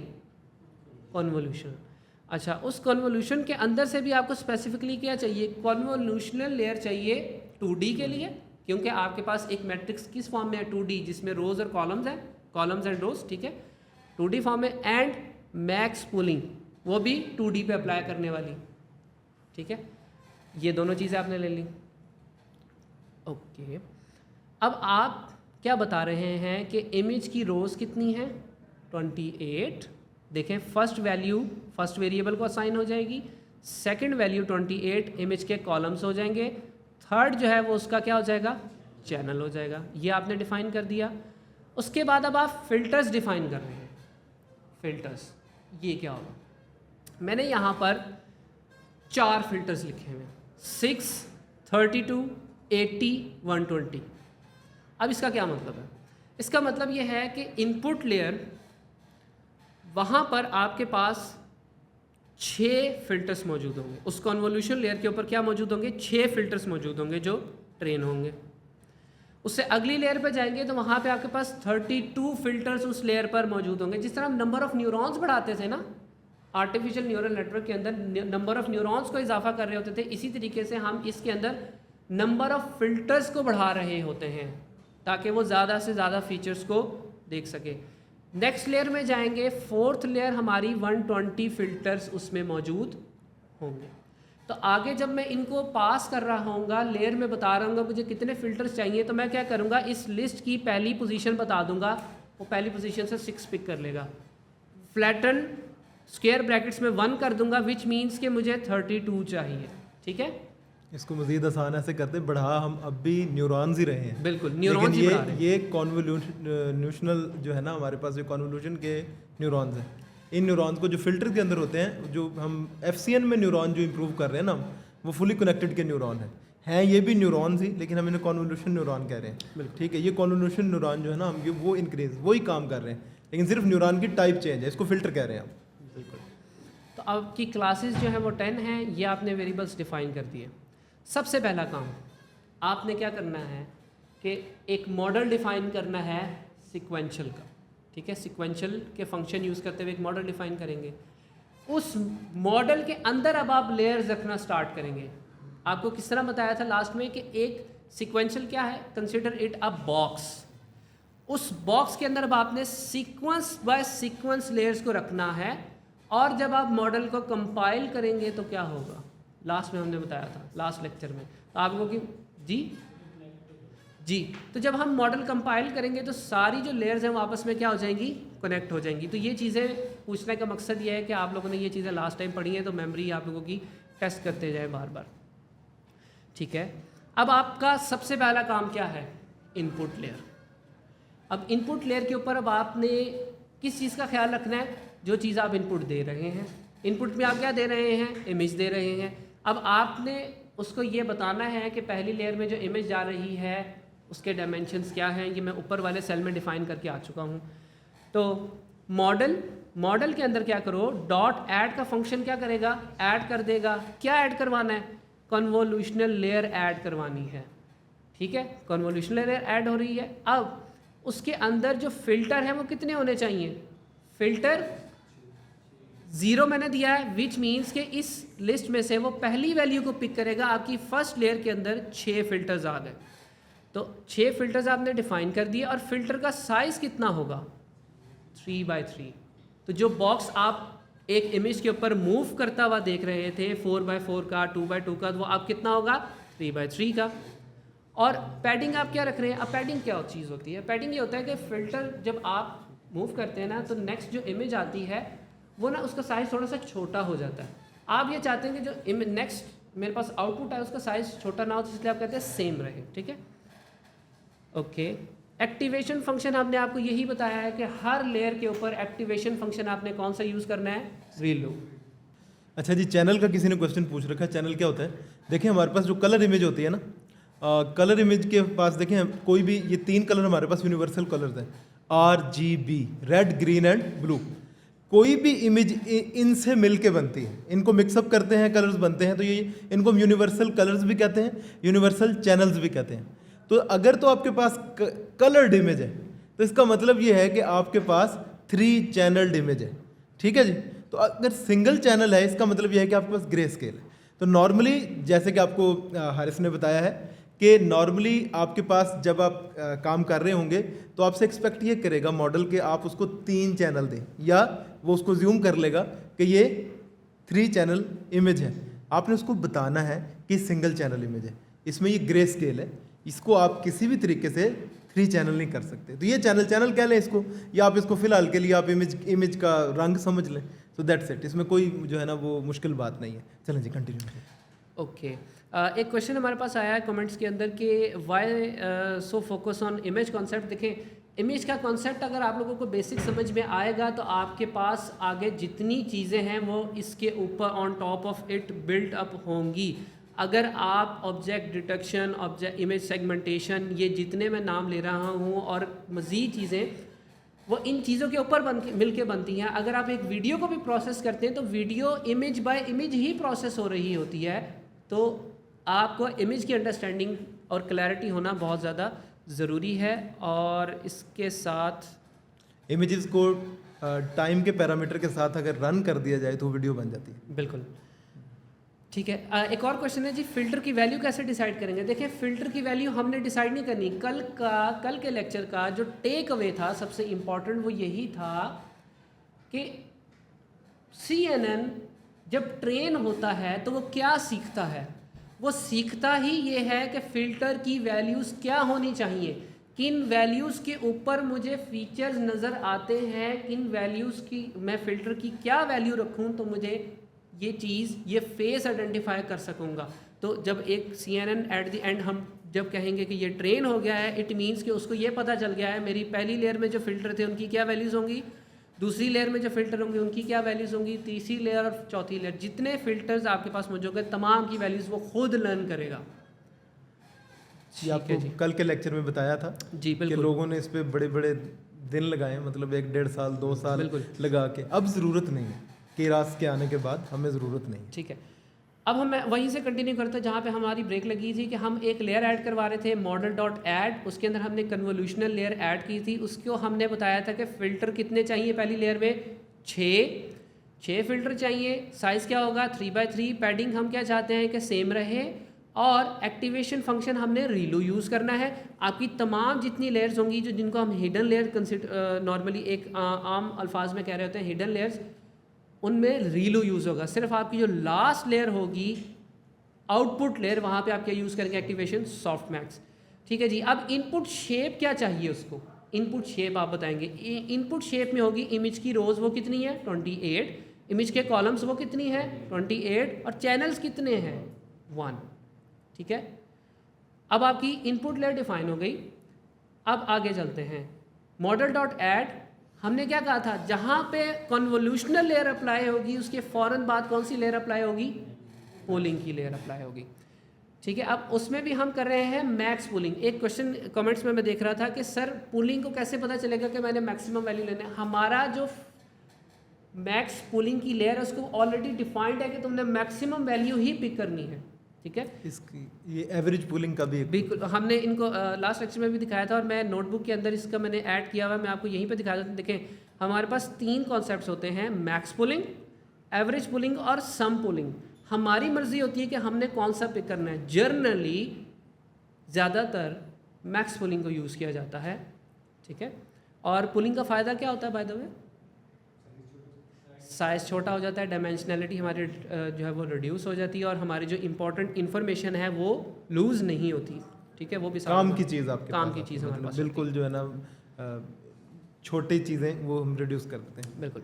कॉन्वोल्यूशन। अच्छा, उस कॉन्वोल्यूशन के अंदर से भी आपको स्पेसिफिकली क्या चाहिए? कॉन्वोल्यूशनल लेयर चाहिए 2D के लिए, क्योंकि आपके पास एक मैट्रिक्स किस फॉर्म में है? 2D, जिसमें रोज़ और कॉलम्स हैं, कॉलम्स एंड रोज़। ठीक है, 2D फॉर्म में। एंड मैक्स पूलिंग, वो भी 2D पे अप्लाई करने वाली। ठीक है, ये दोनों चीज़ें आपने ले ली। ओके, अब आप क्या बता रहे हैं कि इमेज की रोज़ कितनी है? 28। देखें, फर्स्ट वैल्यू फर्स्ट वेरिएबल को असाइन हो जाएगी, सेकंड वैल्यू 28 इमेज के कॉलम्स हो जाएंगे, थर्ड जो है वो उसका क्या हो जाएगा? चैनल हो जाएगा। ये आपने डिफ़ाइन कर दिया। उसके बाद अब आप फ़िल्टर्स डिफ़ाइन कर रहे हैं। फ़िल्टर्स ये क्या होगा? मैंने यहाँ पर 4 फ़िल्टर्स लिखे हुए हैं, 6, 32, 80, 120। अब इसका क्या मतलब है? इसका मतलब ये है कि इनपुट लेयर, वहाँ पर आपके पास 6 फ़िल्टर्स मौजूद होंगे। उस कन्वोल्यूशन लेयर के ऊपर क्या मौजूद होंगे? 6 फ़िल्टर्स मौजूद होंगे जो ट्रेन होंगे। उससे अगली लेयर पर जाएंगे तो वहाँ पे आपके पास 32 फ़िल्टर्स उस लेयर पर मौजूद होंगे। जिस तरह हम नंबर ऑफ़ न्यूरॉन्स बढ़ाते थे ना, आर्टिफिशियल न्यूरल नेटवर्क के अंदर नंबर ऑफ़ न्यूरॉन्स को इजाफा कर रहे होते थे, इसी तरीके से हम इसके अंदर नंबर ऑफ़ फ़िल्टर्स को बढ़ा रहे होते हैं ताकि वो ज़्यादा से ज़्यादा फीचर्स को देख सके। नेक्स्ट लेयर में जाएंगे, 4th लेयर हमारी 120 फ़िल्टर्स उसमें मौजूद होंगे। तो आगे जब मैं इनको पास कर रहा हूँगा, लेयर में बता रहा हूँ मुझे कितने फ़िल्टर्स चाहिए, तो मैं क्या करूँगा, इस लिस्ट की पहली पोजीशन बता दूँगा, वो पहली पोजीशन से 6 पिक कर लेगा। फ्लैटन स्क्वायर ब्रैकेट्स में 1 कर दूँगा, विच मीन्स कि मुझे 32 चाहिए। ठीक है, इसको मज़ीद आसान ऐसे करते बढ़ा हम अब भी न्यूरॉन्स ही रहे हैं। बिल्कुल न्यूरॉन्स ही बढ़ा रहे हैं। ये कॉन्वोल्यूशनल जो है ना, हमारे पास जो कॉन्वोल्यूशन के न्यूरॉन्स हैं, इन न्यूरॉन्स को जो फिल्टर के अंदर होते हैं, जो हम FCN में न्यूरॉन जो इम्प्रूव कर रहे हैं ना, वो फुली कनेक्टेड के न्यूरॉन हैं ये भी न्यूरॉन्स ही, लेकिन हम इन्हें कॉन्वोल्यूशन न्यूरॉन कह रहे हैं। ठीक है, ये कॉन्वोल्यूशन न्यूरॉन जो है ना, हम ये वो इंक्रीज वही काम कर रहे हैं, लेकिन सिर्फ न्यूरॉन की टाइप चेंज है, इसको फिल्टर कह रहे हैं हम। बिल्कुल। तो आपकी क्लासेस जो है वो 10 हैं, ये आपने वेरिएबल्स डिफ़ाइन कर दिए। सबसे पहला काम आपने क्या करना है कि एक मॉडल डिफ़ाइन करना है सीक्वेंशियल का। ठीक है, सीक्वेंशियल के फंक्शन यूज़ करते हुए एक मॉडल डिफ़ाइन करेंगे। उस मॉडल के अंदर अब आप लेयर्स रखना स्टार्ट करेंगे। आपको किस तरह बताया था लास्ट में कि एक सीक्वेंशियल क्या है, कंसिडर इट अ बॉक्स। उस बॉक्स के अंदर अब आपने सीक्वेंस बाय सीक्वेंस लेयर्स को रखना है, और जब आप मॉडल को कंपाइल करेंगे तो क्या होगा, लास्ट में हमने बताया था लास्ट लेक्चर में, तो आपको कि जी तो जब हम मॉडल कंपाइल करेंगे तो सारी जो लेयर्स हैं वो आपस में क्या हो जाएंगी, कनेक्ट हो जाएंगी। तो ये चीज़ें पूछने का मकसद ये है कि आप लोगों ने ये चीज़ें लास्ट टाइम पढ़ी हैं, तो मेमोरी आप लोगों की टेस्ट करते जाए बार बार। ठीक है, अब आपका सबसे पहला काम क्या है, इनपुट लेयर। अब इनपुट लेयर के ऊपर अब आपने किस चीज़ का ख्याल रखना है, जो चीज़ आप इनपुट दे रहे हैं। इनपुट में आप क्या दे रहे हैं, इमेज दे रहे हैं। अब आपने उसको ये बताना है कि पहली लेयर में जो इमेज जा रही है उसके डायमेंशंस क्या हैं, ये मैं ऊपर वाले सेल में डिफ़ाइन करके आ चुका हूँ। तो मॉडल के अंदर क्या करो, डॉट ऐड का फंक्शन क्या करेगा, ऐड कर देगा। क्या ऐड करवाना है, कन्वोल्यूशनल लेयर ऐड करवानी है। ठीक है, कन्वोल्यूशनल लेयर ऐड हो रही है। अब उसके अंदर जो फ़िल्टर है वो कितने होने चाहिए, फ़िल्टर 0 मैंने दिया है, विच मीन्स कि इस लिस्ट में से वो पहली वैल्यू को पिक करेगा। आपकी फर्स्ट लेयर के अंदर 6 फ़िल्टर्स आ गए, तो 6 फ़िल्टर्स आपने डिफ़ाइन कर दिए। और फिल्टर का साइज़ कितना होगा, 3x3। तो जो बॉक्स आप एक इमेज के ऊपर मूव करता हुआ देख रहे थे 4x4 का, 2x2 का, वो आप कितना होगा, 3x3 का। और पैडिंग आप क्या रख रहे हैं, अब पैडिंग क्या चीज़ होती है, पैडिंग ये होता है कि फ़िल्टर जब आप मूव करते हैं ना, तो नेक्स्ट जो इमेज आती है वो ना उसका साइज़ थोड़ा सा छोटा हो जाता है। आप ये चाहते हैं कि जो नेक्स्ट मेरे पास आउटपुट है उसका साइज़ छोटा ना हो, तो इसलिए आप कहते हैं सेम रहे। ठीक है, ओके। एक्टिवेशन फंक्शन हमने आपको यही बताया है कि हर लेयर के ऊपर एक्टिवेशन फंक्शन आपने कौन सा यूज़ करना है, रीलोड। अच्छा जी, चैनल का किसी ने क्वेश्चन पूछ रखा है, चैनल क्या होता है। देखिए हमारे पास जो कलर इमेज होती है ना, कलर इमेज के पास देखें कोई भी, ये 3 कलर हमारे पास यूनिवर्सल कलर्स हैं, RGB, red, green and blue. कोई भी इमेज इनसे मिलके बनती है, इनको मिक्सअप करते हैं, कलर्स बनते हैं, तो ये इनको हम यूनिवर्सल कलर्स भी कहते हैं, यूनिवर्सल चैनल्स भी कहते हैं। तो अगर तो आपके पास कलर्ड इमेज है तो इसका मतलब ये है कि आपके पास 3 चैनल्ड इमेज है। ठीक है जी, तो अगर सिंगल चैनल है इसका मतलब ये है कि आपके पास ग्रे स्केल है। तो नॉर्मली जैसे कि आपको हारिस ने बताया है कि नॉर्मली आपके पास जब आप काम कर रहे होंगे तो आपसे एक्सपेक्ट ये करेगा मॉडल कि आप उसको 3 चैनल दें, या वो उसको ज्यूम कर लेगा कि ये 3 चैनल इमेज है। आपने उसको बताना है कि सिंगल चैनल इमेज है, इसमें ये ग्रे स्केल है, इसको आप किसी भी तरीके से 3 चैनल नहीं कर सकते। तो ये चैनल कह लें इसको, या आप इसको फिलहाल के लिए आप इमेज का रंग समझ लें। सो दैट्स इट, इसमें कोई जो है ना वो मुश्किल बात नहीं है। चलें जी, कंटिन्यू। ओके एक क्वेश्चन हमारे पास आया है कमेंट्स के अंदर कि why so focus on image concept. देखें, इमेज का कॉन्सेप्ट अगर आप लोगों को बेसिक समझ में आएगा तो आपके पास आगे जितनी चीज़ें हैं वो इसके ऊपर on top of it built up होंगी। अगर आप object detection, object image segmentation, ये जितने मैं नाम ले रहा हूँ और मज़ीद चीज़ें, वो इन चीज़ों के ऊपर मिल के बनती हैं। अगर आप एक वीडियो को भी प्रोसेस करते हैं तो video image by image he process हो रही होती है, तो आपको इमेज की अंडरस्टैंडिंग और क्लैरिटी होना बहुत ज़्यादा ज़रूरी है। और इसके साथ इमेजेस को टाइम के पैरामीटर के साथ अगर रन कर दिया जाए तो वीडियो बन जाती है। बिल्कुल ठीक है। एक और क्वेश्चन है जी, फ़िल्टर की वैल्यू कैसे डिसाइड करेंगे? देखिए, फ़िल्टर की वैल्यू हमने डिसाइड नहीं करनी। कल के लेक्चर का जो टेक अवे था सबसे इम्पॉर्टेंट वो यही था कि CNN जब ट्रेन होता है तो वो क्या सीखता है? वो सीखता ही ये है कि फ़िल्टर की वैल्यूज़ क्या होनी चाहिए, किन वैल्यूज़ के ऊपर मुझे फीचर्स नज़र आते हैं, किन वैल्यूज़ की मैं फ़िल्टर की क्या वैल्यू रखूं तो मुझे ये चीज़, ये फेस आइडेंटिफाई कर सकूँगा। तो जब एक CNN एट द एंड हम जब कहेंगे कि ये ट्रेन हो गया है, इट मीन्स कि उसको ये पता चल गया है मेरी पहली लेयर में जो फ़िल्टर थे उनकी क्या वैल्यूज़ होंगी, दूसरी लेयर में जो फ़िल्टर होंगे उनकी क्या वैल्यूज़ होंगी, तीसरी लेयर और चौथी लेयर, जितने फ़िल्टर्स आपके पास मौजूद होंगे तमाम की वैल्यूज़ वो खुद लर्न करेगा। ये आपको कल के लेक्चर में बताया था जी, कि बिल्कुल। लोगों ने इस पे बड़े बड़े दिन लगाए, मतलब 1-1.5 साल 2 साल लगा के। अब ज़रूरत नहीं है, केरास के आने के बाद हमें ज़रूरत नहीं। ठीक है, अब हम वहीं से कंटिन्यू करते हैं जहाँ पे हमारी ब्रेक लगी थी कि हम एक लेयर ऐड करवा रहे थे मॉडल डॉट ऐड, उसके अंदर हमने कन्वोल्यूशनल लेयर ऐड की थी। उसको हमने बताया था कि फ़िल्टर कितने चाहिए पहली लेयर में, 6 फ़िल्टर चाहिए। साइज़ क्या होगा, 3x3। पैडिंग हम क्या चाहते हैं कि सेम रहे, और एक्टिवेशन फंक्शन हमने रीलू यूज़ करना है। आपकी तमाम जितनी लेयर्स होंगी जो जिनको हम हिडन लेयर नॉर्मली एक आम अल्फाज में कह रहे होते हैं हिडन लेयर्स, उनमें रीलू यूज़ होगा। सिर्फ आपकी जो लास्ट लेयर होगी आउटपुट लेयर, वहाँ पे आप क्या यूज़ करेंगे, एक्टिवेशन सॉफ्टमैक्स। ठीक है जी। अब इनपुट शेप क्या चाहिए उसको, इनपुट शेप आप बताएंगे। इनपुट शेप में होगी इमेज की रोज़ वो कितनी है, 28। इमेज के कॉलम्स वो कितनी है, 28। और चैनल्स कितने हैं, 1। ठीक है, अब आपकी इनपुट लेयर डिफाइन हो गई। अब आगे चलते हैं, मॉडल डॉट ऐड हमने क्या कहा था, जहाँ पे कन्वोल्यूशनल लेयर अप्लाई होगी उसके फ़ौरन बाद कौन सी लेयर अप्लाई होगी, पोलिंग की लेयर अप्लाई होगी। ठीक है, अब उसमें भी हम कर रहे हैं मैक्स पुलिंग। एक क्वेश्चन कमेंट्स में मैं देख रहा था कि सर पुलिंग को कैसे पता चलेगा कि मैंने मैक्सिमम वैल्यू लेना है। हमारा जो मैक्स पुलिंग की लेयर है उसको ऑलरेडी डिफाइंड है कि तुमने मैक्सिमम वैल्यू ही पिक करनी है। ठीक है, इसकी ये एवरेज पुलिंग का भी बिल्कुल हमने इनको लास्ट लेक्चर में भी दिखाया था और मैं नोटबुक के अंदर इसका मैंने ऐड किया हुआ है, मैं आपको यहीं पे दिखा देता हूँ। देखें, हमारे पास 3 कॉन्सेप्ट्स होते हैं, मैक्स पुलिंग, एवरेज पुलिंग और सम पुलिंग। हमारी मर्जी होती है कि हमने कौन सा पिक करना है। जर्नली ज़्यादातर मैक्स पुलिंग को यूज़ किया जाता है। ठीक है, और पुलिंग का फ़ायदा क्या होता है बाय द वे, साइज़ छोटा हो जाता है, डायमेंशनैलिटी हमारी जो है वो रिड्यूस हो जाती है और हमारी जो इंपॉर्टेंट इन्फॉर्मेशन है वो लूज़ नहीं होती। ठीक है, वो भी काम की चीज़ आपके काम पास की चीज़ हमारे पास बिल्कुल जो है ना छोटी चीज़ें वो हम रिड्यूस कर देते हैं। बिल्कुल।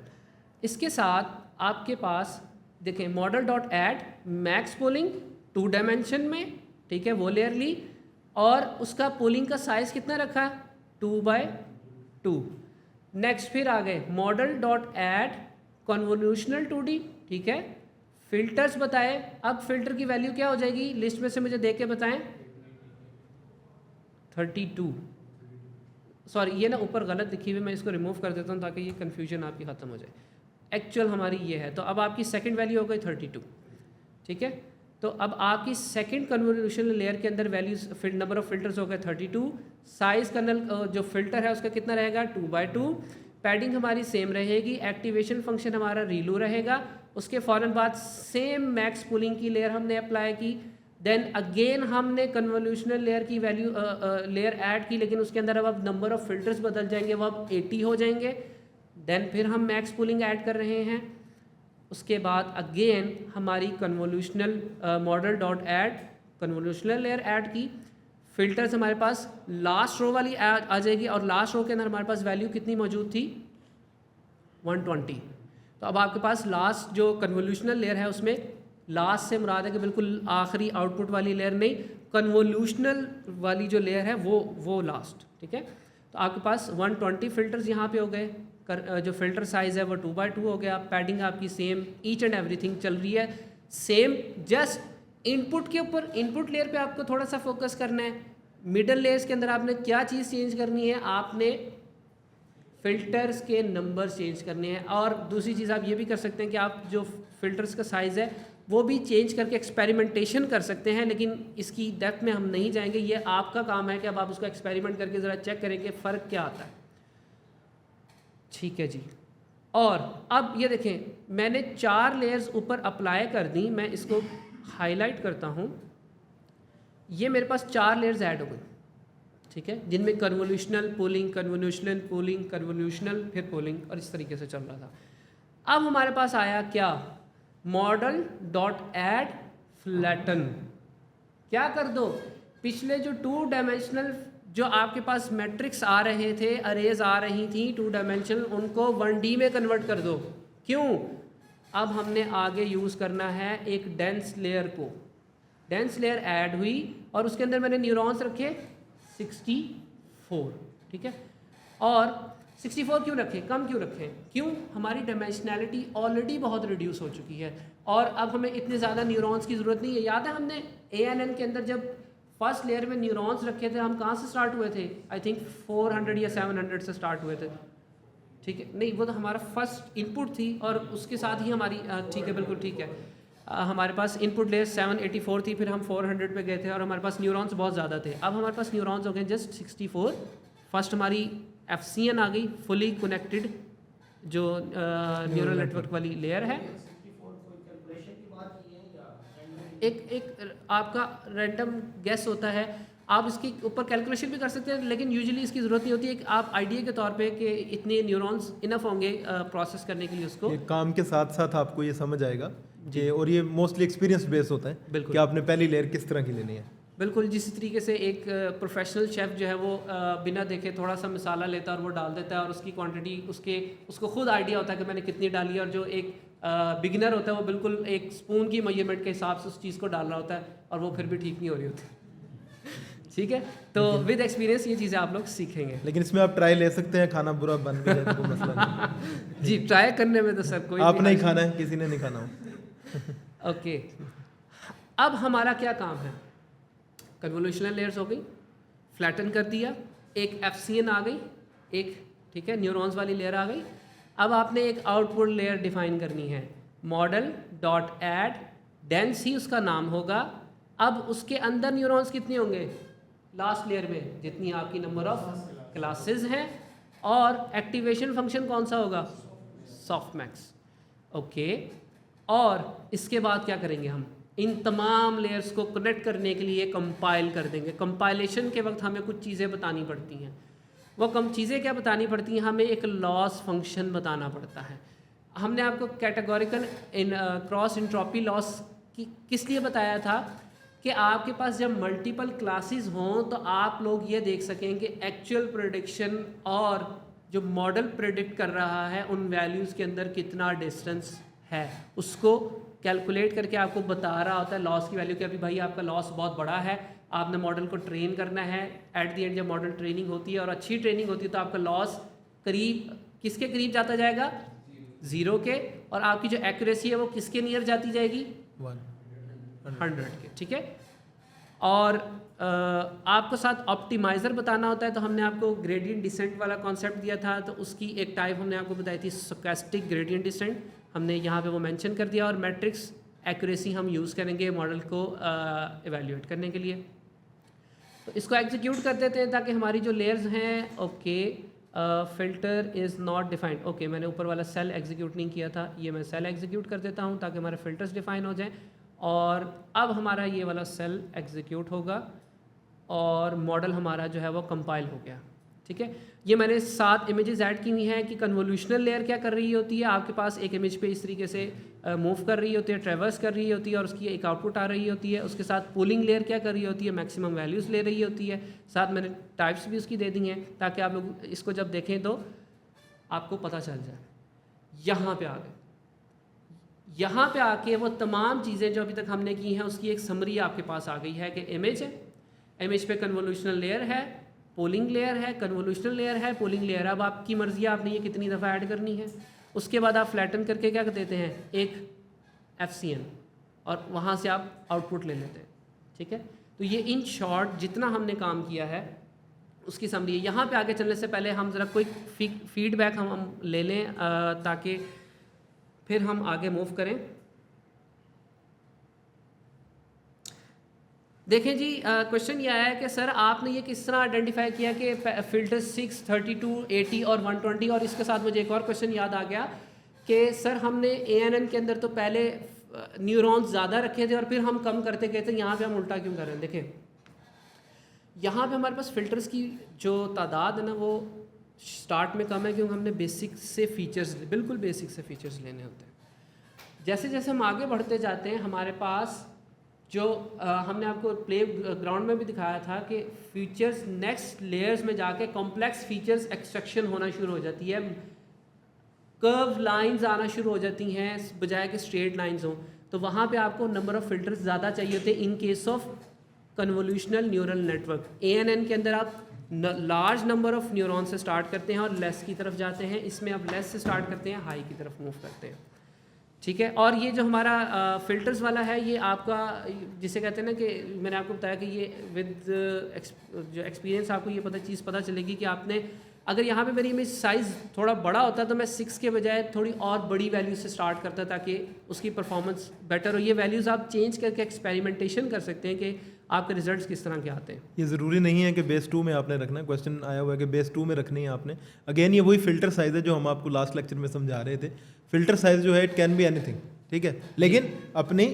इसके साथ आपके पास देखें model dot add max polling 2 dimension में, ठीक है, वो लेयर ली और उसका पोलिंग का साइज़ कितना रखा, 2x2। नेक्स्ट फिर आ गए model dot add convolutional 2D। ठीक है, फिल्टर्स बताए। अब फिल्टर की वैल्यू क्या हो जाएगी, लिस्ट में से मुझे देख के बताएं, 32। सॉरी, ये ना ऊपर गलत लिखी हुई, मैं इसको रिमूव कर देता हूँ ताकि ये कन्फ्यूजन आपकी ख़त्म हो जाए। एक्चुअल हमारी ये है, तो अब आपकी सेकंड वैल्यू हो गई 32। ठीक है, तो अब आपकी सेकंड कन्वोल्यूशनल लेयर के अंदर वैल्यूज नंबर ऑफ फिल्टर्स हो गए 32। साइज कर्नल जो फिल्टर है उसका कितना रहेगा, 2x2। पैडिंग हमारी सेम रहेगी। एक्टिवेशन फंक्शन हमारा रीलू रहेगा। उसके फ़ौरन बाद सेम मैक्स पुलिंग की लेयर हमने अप्लाई की। देन अगेन हमने कन्वोल्यूशनल लेयर की वैल्यू लेयर ऐड की, लेकिन उसके अंदर अब नंबर ऑफ फिल्टर्स बदल जाएंगे, वो अब 80 हो जाएंगे। देन फिर हम मैक्स पुलिंग ऐड कर रहे हैं। उसके बाद अगेन हमारी convolutional model dot add convolutional layer add की। फिल्टर्स हमारे पास लास्ट रो वाली आ जाएगी और लास्ट रो के अंदर हमारे पास वैल्यू कितनी मौजूद थी, 120। तो अब आपके पास लास्ट जो कन्वोल्यूशनल लेयर है उसमें लास्ट से मुराद है कि बिल्कुल आखिरी आउटपुट वाली लेयर नहीं, कन्वोल्यूशनल वाली जो लेयर है वो लास्ट, ठीक है। तो आपके पास 120 फ़िल्टर्स यहाँ पे हो गए, जो फ़िल्टर साइज़ है वो 2x2 हो गया, पैडिंग आपकी सेम, ईच एंड एवरीथिंग चल रही है सेम, जस्ट इनपुट के ऊपर, इनपुट लेयर पे आपको थोड़ा सा फोकस करना है। मिडल लेयर्स के अंदर आपने क्या चीज़ चेंज करनी है, आपने फ़िल्टर्स के नंबर चेंज करने हैं। और दूसरी चीज़ आप ये भी कर सकते हैं कि आप जो फ़िल्टर्स का साइज़ है वो भी चेंज करके एक्सपेरिमेंटेशन कर सकते हैं, लेकिन इसकी डेप्थ में हम नहीं जाएंगे। ये आपका काम है कि अब आप उसको एक्सपेरिमेंट करके ज़रा चेक करें कि फ़र्क क्या आता है, ठीक है जी। और अब ये देखें, मैंने 4 लेयर्स ऊपर अप्लाई कर दी, मैं इसको हाईलाइट करता हूँ, ये मेरे पास 4 लेयर्स ऐड हो गई, ठीक है, जिनमें convolutional polling, convolutional polling, convolutional फिर पोलिंग, और इस तरीके से चल रहा था। अब हमारे पास आया क्या, मॉडल डॉट ऐड फ्लैटन। क्या कर दो, पिछले जो 2 डायमेंशनल जो आपके पास मैट्रिक्स आ रहे थे, अरेज आ रही थी 2 डायमेंशनल, उनको 1D में कन्वर्ट कर दो। क्यों, अब हमने आगे यूज़ करना है एक डेंस लेयर को। डेंस लेयर ऐड हुई और उसके अंदर मैंने न्यूरॉन्स रखे 64, ठीक है। और 64 क्यों रखें, कम क्यों रखें, क्यों, हमारी डायमेंशनैलिटी ऑलरेडी बहुत रिड्यूस हो चुकी है और अब हमें इतने ज़्यादा न्यूरॉन्स की ज़रूरत नहीं है। याद है हमने ANN के अंदर जब फर्स्ट लेयर में न्यूरॉन्स रखे थे, हम कहाँ से स्टार्ट हुए थे, आई थिंक 400 या 700 से स्टार्ट हुए थे, ठीक है। नहीं, वो तो हमारा फर्स्ट इनपुट थी और उसके साथ ही हमारी, ठीक है, बिल्कुल ठीक है, हमारे पास इनपुट लेयर 784 थी, फिर हम 400 पे गए थे और हमारे पास न्यूरॉन्स बहुत ज़्यादा थे। अब हमारे पास न्यूरॉन्स हो गए जस्ट 64। फर्स्ट हमारी FCN आ गई, फुली कनेक्टेड जो न्यूरल नेटवर्क वाली लेयर है। एक आपका रैंडम गेस होता है, आप इसके ऊपर कैलकुलेशन भी कर सकते हैं, लेकिन यूजुअली इसकी ज़रूरत नहीं होती है। आप आइडिया के तौर पे कि इतने न्यूरॉन्स इनफ होंगे प्रोसेस करने के लिए उसको। ये काम के साथ साथ आपको ये समझ आएगा कि, और ये मोस्टली एक्सपीरियंस बेस्ड होता है बिल्कुल कि आपने पहली लेयर किस तरह की लेनी है। बिल्कुल, जिस तरीके से एक प्रोफेशनल शेफ़ जो है वो बिना देखे थोड़ा सा मसाला लेता है और वो डाल देता है और उसकी क्वांटिटी उसको खुद आइडिया होता है कि मैंने कितनी डाली है, और जो एक बिगिनर होता है वो बिल्कुल एक स्पून की मेजरमेंट के हिसाब से उस चीज़ को डाल रहा होता है और वो फिर भी ठीक नहीं हो रही होती ठीक है। तो विद एक्सपीरियंस ये चीज़ें आप लोग सीखेंगे। लेकिन इसमें आप ट्राई ले सकते हैं, खाना बुरा बन भी जाए तो कोई मसला नहीं। जी, ट्राई करने में तो सर कोई आपने ही खाना है, किसी ने नहीं खाना हो। ओके, अब हमारा क्या काम है, कन्वोल्यूशनल लेयर्स हो गई, फ्लैटन कर दिया, एक FCN आ गई, एक, ठीक है, न्यूरॉन्स वाली लेयर आ गई। अब आपने एक आउटपुट लेयर डिफाइन करनी है, मॉडल डॉट ऐड डेंस ही उसका नाम होगा। अब उसके अंदर न्यूरॉन्स कितने होंगे, लास्ट लेयर में जितनी आपकी नंबर ऑफ क्लासेस हैं, और एक्टिवेशन फंक्शन कौन सा होगा, सॉफ्टमैक्स, ओके। और इसके बाद क्या करेंगे, हम इन तमाम लेयर्स को कनेक्ट करने के लिए कंपाइल कर देंगे। कंपाइलेशन के वक्त हमें कुछ चीज़ें बतानी पड़ती हैं। वो कम चीज़ें क्या बतानी पड़ती हैं, हमें एक लॉस फंक्शन बताना पड़ता है। हमने आपको कैटेगोरिकल क्रॉस इंट्रोपी लॉस किस लिए बताया था कि आपके पास जब मल्टीपल क्लासेस हों तो आप लोग ये देख सकें कि एक्चुअल प्रेडिक्शन और जो मॉडल प्रेडिक्ट कर रहा है उन वैल्यूज़ के अंदर कितना डिस्टेंस है, उसको कैलकुलेट करके आपको बता रहा होता है लॉस की वैल्यू कि अभी भाई आपका लॉस बहुत बड़ा है, आपने मॉडल को ट्रेन करना है। एट द एंड जब मॉडल ट्रेनिंग होती है और अच्छी ट्रेनिंग होती है तो आपका लॉस करीब किसके करीब जाता जाएगा, 0 के, और आपकी जो एक्यूरेसी है वो किसके नियर जाती जाएगी, 100 के, ठीक है। और आपको साथ ऑप्टिमाइज़र बताना होता है, तो हमने आपको ग्रेडियंट डिसेंट वाला कॉन्सेप्ट दिया था, तो उसकी एक टाइप हमने आपको बताई थी स्टोचैस्टिक ग्रेडियंट डिसेंट, हमने यहाँ पे वो मेंशन कर दिया। और मैट्रिक्स एक्यूरेसी हम यूज़ करेंगे मॉडल को एवेल्यूएट करने के लिए। तो इसको एग्जीक्यूट कर देते हैं ताकि हमारी जो लेयर्स हैं, okay, filter is not defined, okay, मैंने ऊपर वाला सेल एग्जीक्यूट नहीं किया था, ये मैं सेल एग्जीक्यूट कर देता हूँ ताकि हमारे फ़िल्टर्स डिफाइन हो जाएँ। और अब हमारा ये वाला सेल एग्जीक्यूट होगा और मॉडल हमारा जो है वो कंपाइल हो गया, ठीक है। ये मैंने 7 इमेजेस ऐड की हुई हैं कि कन्वोल्यूशनल लेयर क्या कर रही होती है, आपके पास एक इमेज पे इस तरीके से मूव कर रही होती है, ट्रेवर्स कर रही होती है और उसकी एक आउटपुट आ रही होती है। उसके साथ पोलिंग लेयर क्या कर रही होती है, मैक्सिमम वैल्यूज़ ले रही होती है। साथ मैंने टाइप्स भी उसकी दे दी हैं ताकि आप लोग इसको जब देखें तो आपको पता चल जाए। यहाँ पे आ गए, यहाँ पे आके वो तमाम चीज़ें जो अभी तक हमने की हैं उसकी एक समरी आपके पास आ गई है कि इमेज है, इमेज पे कन्वोल्यूशनल लेयर है, पोलिंग लेयर है, कन्वोल्यूशनल लेयर है, पोलिंग लेयर। अब आपकी मर्जी है आपने ये कितनी दफ़ा ऐड करनी है। उसके बाद आप फ्लैटन करके क्या देते हैं, एक FCN, और वहाँ से आप आउटपुट ले लेते हैं। ठीक है, तो ये इन शॉर्ट जितना हमने काम किया है उसकी समरी है। यहाँ पे आगे चलने से पहले हम ज़रा कोई फीडबैक हम ले लें ताकि फिर हम आगे मूव करें। देखें जी, क्वेश्चन ये आया है कि सर आपने ये किस तरह आइडेंटिफाई किया कि फ़िल्टर 6, 32, 80 और 120, और इसके साथ मुझे एक और क्वेश्चन याद आ गया कि सर हमने ANN के अंदर तो पहले न्यूरॉन्स ज़्यादा रखे थे और फिर हम कम करते गए थे, यहाँ पे हम उल्टा क्यों कर रहे हैं। देखें यहाँ पे हमारे पास फ़िल्टर्स की जो तादाद है ना वो स्टार्ट में कम है क्योंकि हमने बेसिक से फ़ीचर्स, बिल्कुल बेसिक से फ़ीचर्स लेने होते हैं। जैसे जैसे हम आगे बढ़ते जाते हैं हमारे पास जो हमने आपको प्ले ग्राउंड में भी दिखाया था कि फीचर्स नेक्स्ट लेयर्स में जाके कॉम्प्लेक्स फीचर्स एक्सट्रैक्शन होना शुरू हो जाती है, कर्व लाइंस आना शुरू हो जाती हैं बजाय कि स्ट्रेट लाइंस हों। तो वहाँ पे आपको नंबर ऑफ़ फ़िल्टर्स ज़्यादा चाहिए होते हैं in case of convolutional neural network. ANN के अंदर आप लार्ज नंबर ऑफ़ न्यूरॉन से स्टार्ट करते हैं और लेस की तरफ जाते हैं, इसमें आप लेस से स्टार्ट करते हैं, हाई की तरफ मूव करते हैं। ठीक है, और ये जो हमारा फ़िल्टर्स वाला है ये आपका जिसे कहते हैं ना कि मैंने आपको बताया कि ये विद जो एक्सपीरियंस आपको ये चीज़ पता चलेगी कि आपने अगर यहाँ पे मेरी इमेज साइज़ थोड़ा बड़ा होता तो मैं 6 के बजाय थोड़ी और बड़ी वैल्यू से स्टार्ट करता ताकि उसकी परफॉर्मेंस बेटर हो। ये वैल्यूज़ आप चेंज करके एक्सपेरिमेंटेशन कर सकते हैं कि आपके रिजल्ट्स किस तरह के आते हैं। ये ज़रूरी नहीं है कि बेस 2 में आपने रखना है। क्वेश्चन आया हुआ है कि बेस 2 में रखनी है आपने। अगेन ये वही फ़िल्टर साइज़ है जो हम आपको लास्ट लेक्चर में समझा रहे थे। फ़िल्टर साइज़ जो है इट कैन बी एनीथिंग, ठीक है, लेकिन अपनी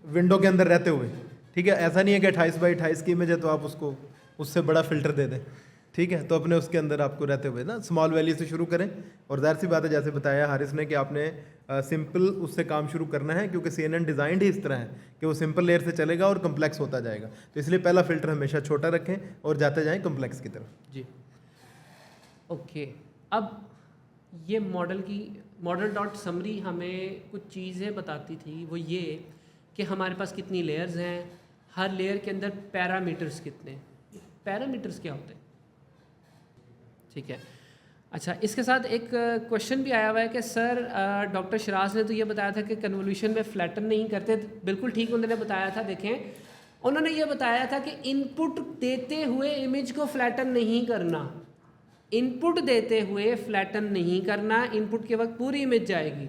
विंडो के अंदर रहते हुए, ठीक है। ऐसा नहीं है कि 28 बाई 28 की इमेज है तो आप उसको उससे बड़ा फ़िल्टर दे दें, ठीक है। तो अपने उसके अंदर आपको रहते हुए ना स्मॉल वैल्यू से शुरू करें, और ज़ाहिर सी बात है जैसे बताया हारिस ने कि आपने सिंपल उससे काम शुरू करना है क्योंकि CNN डिज़ाइंड ही इस तरह है कि वो सिंपल लेयर से चलेगा और कम्प्लेक्स होता जाएगा। तो इसलिए पहला फ़िल्टर हमेशा छोटा रखें और जाते जाएँ कम्प्लेक्स की तरफ। जी ओके, अब ये मॉडल डॉट समरी हमें कुछ चीज़ें बताती थी, वो ये कि हमारे पास कितनी लेयर्स हैं, हर लेयर के अंदर पैरामीटर्स कितने। पैरामीटर्स क्या होते हैं, ठीक है। अच्छा, इसके साथ एक क्वेश्चन भी आया हुआ है कि सर डॉक्टर शराज ने तो ये बताया था कि कन्वोल्यूशन में फ्लैटन नहीं करते। बिल्कुल ठीक उन्होंने बताया था। देखें, उन्होंने ये बताया था कि इनपुट देते हुए इमेज को फ्लैटन नहीं करना, इनपुट देते हुए फ्लैटन नहीं करना, इनपुट के वक्त पूरी इमेज जाएगी।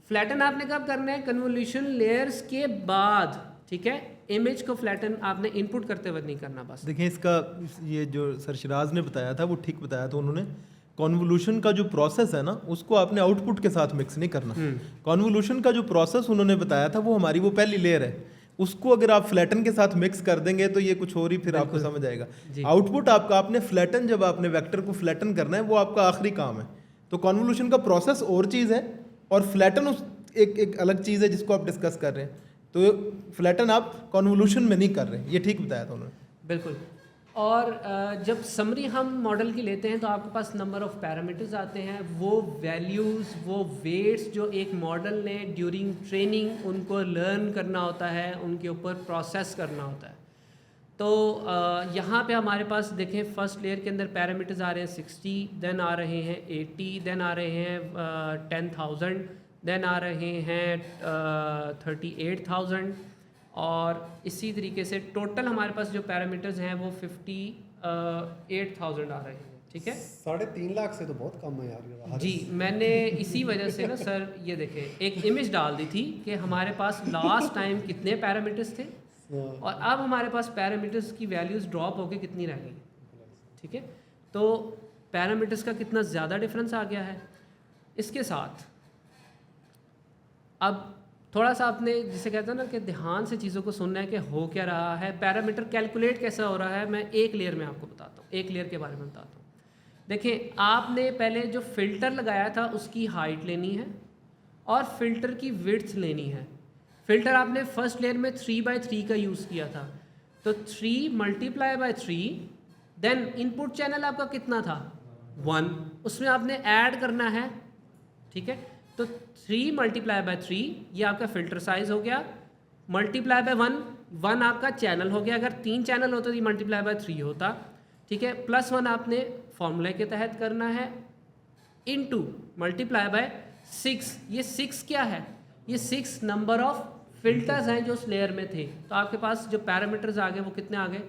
फ्लैटन आपने कब करना है, कन्वोल्यूशन लेयर्स के बाद, ठीक है। इमेज को फ्लैटन आपने इनपुट करते वक्त नहीं करना बस। देखिए इसका ये जो सर शिराज ने बताया था वो ठीक बताया था उन्होंने। कॉन्वोल्यूशन का जो प्रोसेस है ना उसको आपने आउटपुट के साथ मिक्स नहीं करना। कॉन्वोल्यूशन का जो प्रोसेस उन्होंने बताया था वो हमारी वो पहली लेयर है, उसको अगर आप फ्लैटन के साथ मिक्स कर देंगे तो ये कुछ और ही फिर आपको समझ आएगा। आउटपुट आपका आपने फ्लैटन, जब आपने वेक्टर को फ्लैटन करना है वो आपका आखिरी काम है। तो कॉन्वोल्यूशन का प्रोसेस और चीज़ है और फ्लैटन उस एक अलग चीज़ है जिसको आप डिस्कस कर रहे हैं। तो फ्लैटन आप कॉन्वोल्यूशन में नहीं कर रहे, ये ठीक बताया था उन्होंने। बिल्कुल। और जब समरी हम मॉडल की लेते हैं तो आपके पास नंबर ऑफ़ पैरामीटर्स आते हैं, वो वैल्यूज़, वो वेट्स जो एक मॉडल ने ड्यूरिंग ट्रेनिंग उनको लर्न करना होता है, उनके ऊपर प्रोसेस करना होता है। तो यहाँ पे हमारे पास देखें फर्स्ट लेयर के अंदर पैरामीटर्स आ रहे हैं 60, देन आ रहे हैं 80, देन आ रहे हैं 10,000, देन आ रहे हैं 38,000, और इसी तरीके से टोटल हमारे पास जो पैरामीटर्स हैं वो 58,000 आ रहे हैं, ठीक है। 3.5 लाख से तो बहुत कम है यार। जी, मैंने इसी वजह से ना सर ये देखें एक इमेज डाल दी थी कि हमारे पास लास्ट टाइम कितने पैरामीटर्स थे और अब हमारे पास पैरामीटर्स की वैल्यूज़ ड्रॉप होकर कितनी रह गई, ठीक है। तो पैरामीटर्स का कितना ज़्यादा डिफरेंस आ गया है। इसके साथ अब थोड़ा सा आपने जिसे कहते हैं ना कि ध्यान से चीज़ों को सुनना है कि हो क्या रहा है, पैरामीटर कैलकुलेट कैसा हो रहा है। मैं एक लेयर में आपको बताता हूँ, एक लेयर के बारे में बताता हूँ। देखिए, आपने पहले जो फ़िल्टर लगाया था उसकी हाइट लेनी है और फ़िल्टर की विड्थ लेनी है। फ़िल्टर आपने फर्स्ट लेयर में 3x3 का यूज़ किया था, तो 3 × 3, देन इनपुट चैनल आपका कितना था 1, उसमें आपने ऐड करना है, ठीक है। तो 3 मल्टीप्लाई बाय 3 ये आपका फ़िल्टर साइज़ हो गया, मल्टीप्लाई बाय 1 आपका चैनल हो गया। अगर 3 चैनल होते तो ये मल्टीप्लाई बाय 3 होता, ठीक है। +1 आपने फॉर्मूले के तहत करना है, इनटू मल्टीप्लाई बाय 6। ये 6 क्या है? ये 6 नंबर ऑफ फिल्टर्स हैं जो उस लेयर में थे। तो आपके पास जो पैरामीटर्स आ गए वो कितने आ गए?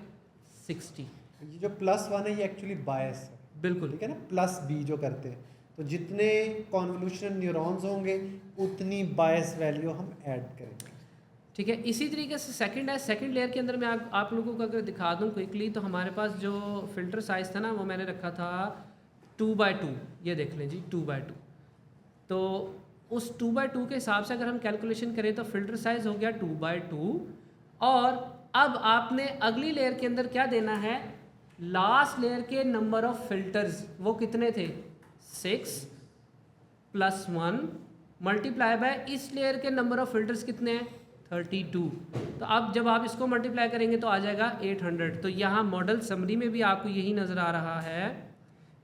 60। ये जो +1 है ये एक्चुअली बायस है, बिल्कुल, ठीक है ना, +b जो करते हैं, तो जितने कॉन्वोल्यूशन न्यूरॉन्स होंगे उतनी बायस वैल्यू हम ऐड करेंगे, ठीक है। इसी तरीके से सेकंड है, सेकंड लेयर के अंदर मैं आप लोगों को अगर दिखा दूं क्विकली, तो हमारे पास जो फ़िल्टर साइज़ था ना वो मैंने रखा था 2/2। ये देख लें जी, 2/2। तो उस 2/2 के हिसाब से अगर हम कैलकुलेशन करें तो फ़िल्टर साइज़ हो गया 2/2। और अब आपने अगली लेयर के अंदर क्या देना है? लास्ट लेयर के नंबर ऑफ फिल्टर्स वो कितने थे? 6 + 1 मल्टीप्लाई बाय इस लेयर के नंबर ऑफ फिल्टर्स कितने हैं? 32। तो अब जब आप इसको मल्टीप्लाई करेंगे तो आ जाएगा 800। तो यहाँ मॉडल समरी में भी आपको यही नज़र आ रहा है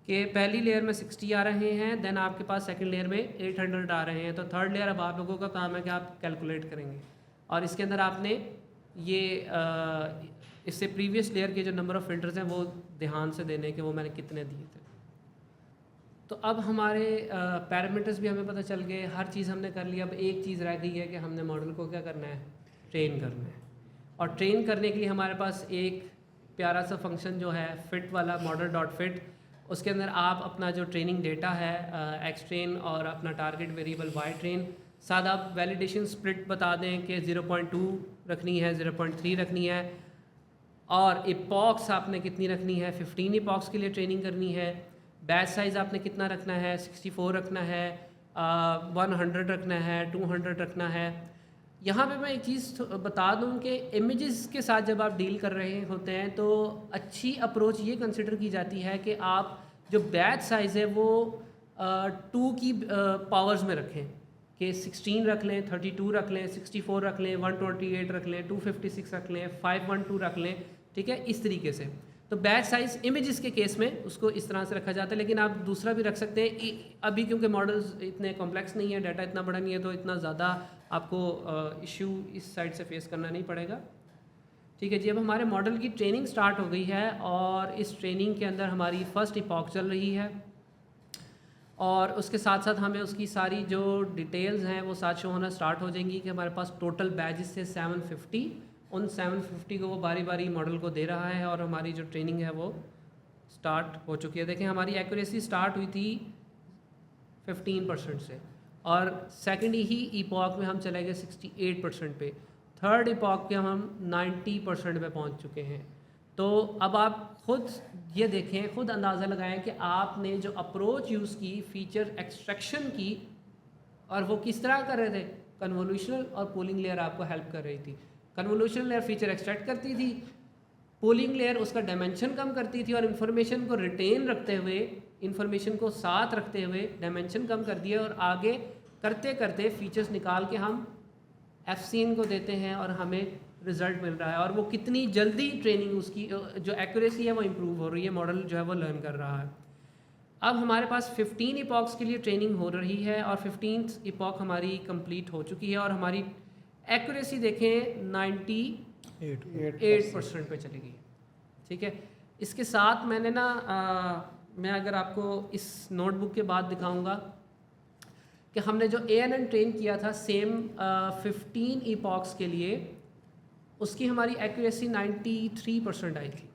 कि पहली लेयर में 60 आ रहे हैं, देन आपके पास सेकंड लेयर में 800 आ रहे हैं। तो थर्ड लेयर अब आप लोगों का काम है कि आप कैलकुलेट करेंगे और इसके अंदर आपने ये इससे प्रीवियस लेयर के जो नंबर ऑफ़ फिल्टर्स हैं वो ध्यान से देने के वो मैंने कितने दिए थे। तो अब हमारे पैरामीटर्स भी हमें पता चल गए, हर चीज़ हमने कर ली। अब एक चीज़ रह गई है कि हमने मॉडल को क्या करना है? ट्रेन करना है। और ट्रेन करने के लिए हमारे पास एक प्यारा सा फंक्शन जो है फिट वाला, model.fit, उसके अंदर आप अपना जो ट्रेनिंग डेटा है एक्स ट्रेन और अपना टारगेट वेरिएबल वाई ट्रेन, साथ आप वैलिडेशन स्प्लिट बता दें कि 0.2 रखनी है, 0.3 रखनी है, और इपॉक्स आपने कितनी रखनी है? 15 इपॉक्स के लिए ट्रेनिंग करनी है। बैच साइज़ आपने कितना रखना है? 64 रखना है, 100 रखना है, 200 रखना है। यहाँ पे मैं एक चीज़ बता दूँ कि इमेजेस के साथ जब आप डील कर रहे होते हैं तो अच्छी अप्रोच ये कंसिडर की जाती है कि आप जो बैच साइज़ है वो 2 की पावर्स में रखें, कि 16 रख लें, 32 रख लें, 64 रख लें, 128 रख लें, 256 रख लें, 512 रख लें, ठीक है, इस तरीके से। तो बैच साइज़ इमेजेस के केस में उसको इस तरह से रखा जाता है, लेकिन आप दूसरा भी रख सकते हैं। अभी क्योंकि मॉडल्स इतने कॉम्प्लेक्स नहीं है, डाटा इतना बड़ा नहीं है, तो इतना ज़्यादा आपको इशू इस साइड से फेस करना नहीं पड़ेगा। ठीक है जी, अब हमारे मॉडल की ट्रेनिंग स्टार्ट हो गई है और इस ट्रेनिंग के अंदर हमारी फ़र्स्ट इपॉक चल रही है और उसके साथ साथ हमें उसकी सारी जो डिटेल्स हैं वो साथ शो होना स्टार्ट हो जाएंगी कि हमारे पास टोटल बैजेस थे 750। उन 750 को वो बारी बारी मॉडल को दे रहा है और हमारी जो ट्रेनिंग है वो स्टार्ट हो चुकी है। देखें, हमारी एक्यूरेसी स्टार्ट हुई थी 15% से और सेकेंड ही इपॉक में हम चले गए 68% पे, थर्ड इपॉक के हम 90% पे पहुंच चुके हैं। तो अब आप खुद ये देखें, खुद अंदाज़ा लगाएं कि आपने जो अप्रोच यूज़ की फीचर एक्सट्रैक्शन की, और वो किस तरह कर रहे थे? कन्वोल्यूशनल और पूलिंग लेयर आपको हेल्प कर रही थी। कन्वोल्यूशनल लेयर फीचर एक्सट्रैक्ट करती थी, पूलिंग लेयर उसका डायमेंशन कम करती थी और इन्फॉर्मेशन को रिटेन रखते हुए, इन्फॉर्मेशन को साथ रखते हुए डायमेंशन कम कर दिया और आगे करते करते फीचर्स निकाल के हम FCN को देते हैं और हमें रिज़ल्ट मिल रहा है। और वो कितनी जल्दी ट्रेनिंग उसकी जो एक्यूरेसी है वो इम्प्रूव हो रही है, मॉडल जो है वो लर्न कर रहा है। अब हमारे पास 15 इपॉक्स के लिए ट्रेनिंग हो रही है और 15th इपॉक हमारी कंप्लीट हो चुकी है और हमारी एक्यूरेसी देखें 98% पे चली गई। ठीक है, इसके साथ मैंने ना मैं अगर आपको इस नोटबुक के बाद दिखाऊंगा कि हमने जो ANN ट्रेन किया था सेम 15 इपॉक्स के लिए, उसकी हमारी एक्यूरेसी 93% आई थी।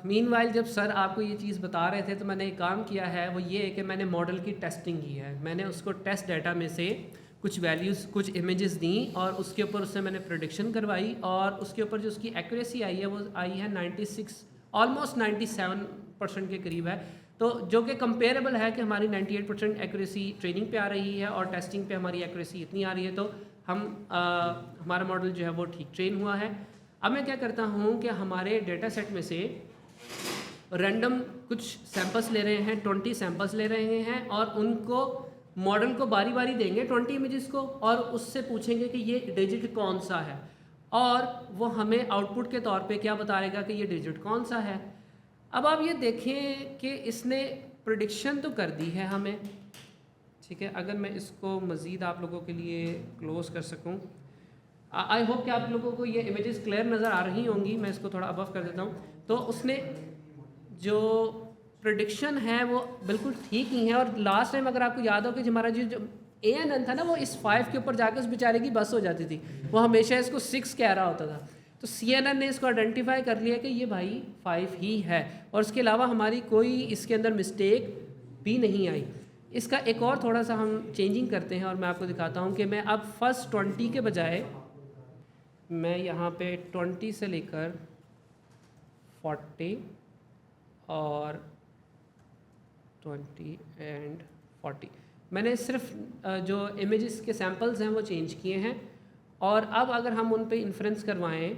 मीनवाइल जब सर आपको ये चीज़ बता रहे थे तो मैंने एक काम किया है, वो ये है कि मैंने मॉडल की टेस्टिंग की है। मैंने उसको टेस्ट डाटा में से कुछ वैल्यूज़, कुछ इमेजेस दी और उसके ऊपर उससे मैंने प्रेडिक्शन करवाई और उसके ऊपर जो उसकी एक्यूरेसी आई है वो आई है 96, ऑलमोस्ट 97% के करीब है। तो जो कि कंपेरेबल है कि हमारी 98% एक्यूरेसी ट्रेनिंग पे आ रही है और टेस्टिंग पे हमारी एक्यूरेसी इतनी आ रही है, तो हम हमारा मॉडल जो है वो ठीक ट्रेन हुआ है। अब मैं क्या करता हूँ कि हमारे डेटा सेट में से रैंडम कुछ सैंपल्स ले रहे हैं, 20 सैंपल्स ले रहे हैं और उनको मॉडल को बारी बारी देंगे 20 इमेजेस को और उससे पूछेंगे कि ये डिजिट कौन सा है और वो हमें आउटपुट के तौर पे क्या बताएगा कि ये डिजिट कौन सा है। अब आप ये देखें कि इसने प्रेडिक्शन तो कर दी है हमें, ठीक है, अगर मैं इसको मज़ीद आप लोगों के लिए क्लोज़ कर सकूं, आई होप कि आप लोगों को ये इमेजेस क्लियर नज़र आ रही होंगी। मैं इसको थोड़ा अबव कर देता हूँ। तो उसने जो प्रेडिक्शन है वो बिल्कुल ठीक ही है। और लास्ट टाइम अगर आपको याद हो कि हमारा जो ANN था ना, वो इस 5 के ऊपर जाके उस बेचारे की बस हो जाती थी, वो हमेशा इसको 6 कह रहा होता था। तो CNN ने इसको आइडेंटिफाई कर लिया कि ये भाई 5 ही है, और इसके अलावा हमारी कोई इसके अंदर मिस्टेक भी नहीं आई। इसका एक और थोड़ा सा हम चेंजिंग करते हैं और मैं आपको दिखाता हूँ कि मैं अब फर्स्ट 20 के बजाय मैं यहाँ पे 20 से लेकर 40 और 20 एंड 40 मैंने सिर्फ जो इमेजेस के सैम्पल्स हैं वो चेंज किए हैं। और अब अगर हम उन पे इन्फ्रेंस करवाएं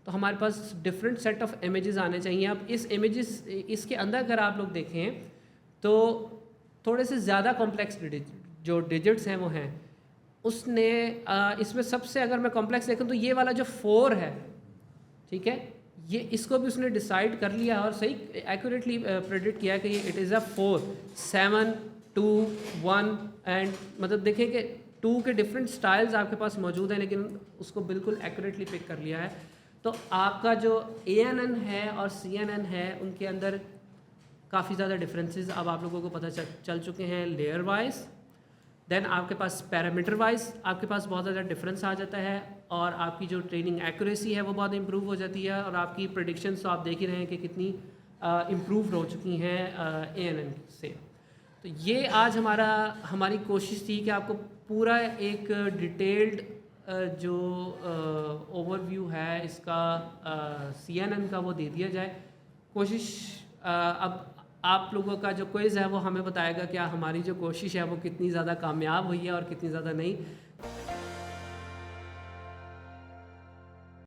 तो हमारे पास डिफरेंट सेट ऑफ इमेजेस आने चाहिए। अब इस इमेजेस इसके अंदर अगर आप लोग देखें तो थोड़े से ज़्यादा कॉम्प्लेक्स जो डिजिट्स हैं वो हैं। उसने इसमें सबसे अगर मैं कॉम्प्लेक्स देखूं तो ये वाला जो 4 है, ठीक है, ये इसको भी उसने डिसाइड कर लिया और सही एक्यूरेटली प्रेडिक्ट किया कि ये इट इज़ अ 4 7 2 1 एंड मतलब देखें कि 2 के डिफरेंट स्टाइल्स आपके पास मौजूद हैं, लेकिन उसको बिल्कुल एक्यूरेटली पिक कर लिया है। तो आपका जो ANN है और CNN है उनके अंदर काफ़ी ज़्यादा डिफरेंसेस अब आप लोगों को पता चल चुके हैं लेयर वाइज। देन आपके पास पैरामीटर वाइज आपके पास बहुत ज़्यादा डिफरेंस आ जाता है और आपकी जो ट्रेनिंग एक्यूरेसी है वो बहुत इम्प्रूव हो जाती है और आपकी प्रेडिक्शंस तो आप देख ही रहे हैं कि कितनी इम्प्रूव हो चुकी हैं ANN से। तो ये आज हमारी कोशिश थी कि आपको पूरा एक डिटेल्ड जो ओवरव्यू है इसका CNN का वो दे दिया जाए। कोशिश अब आप लोगों का जो क्विज़ है वो हमें बताएगा कि हमारी जो कोशिश है वो कितनी ज़्यादा कामयाब हुई है और कितनी ज़्यादा नहीं।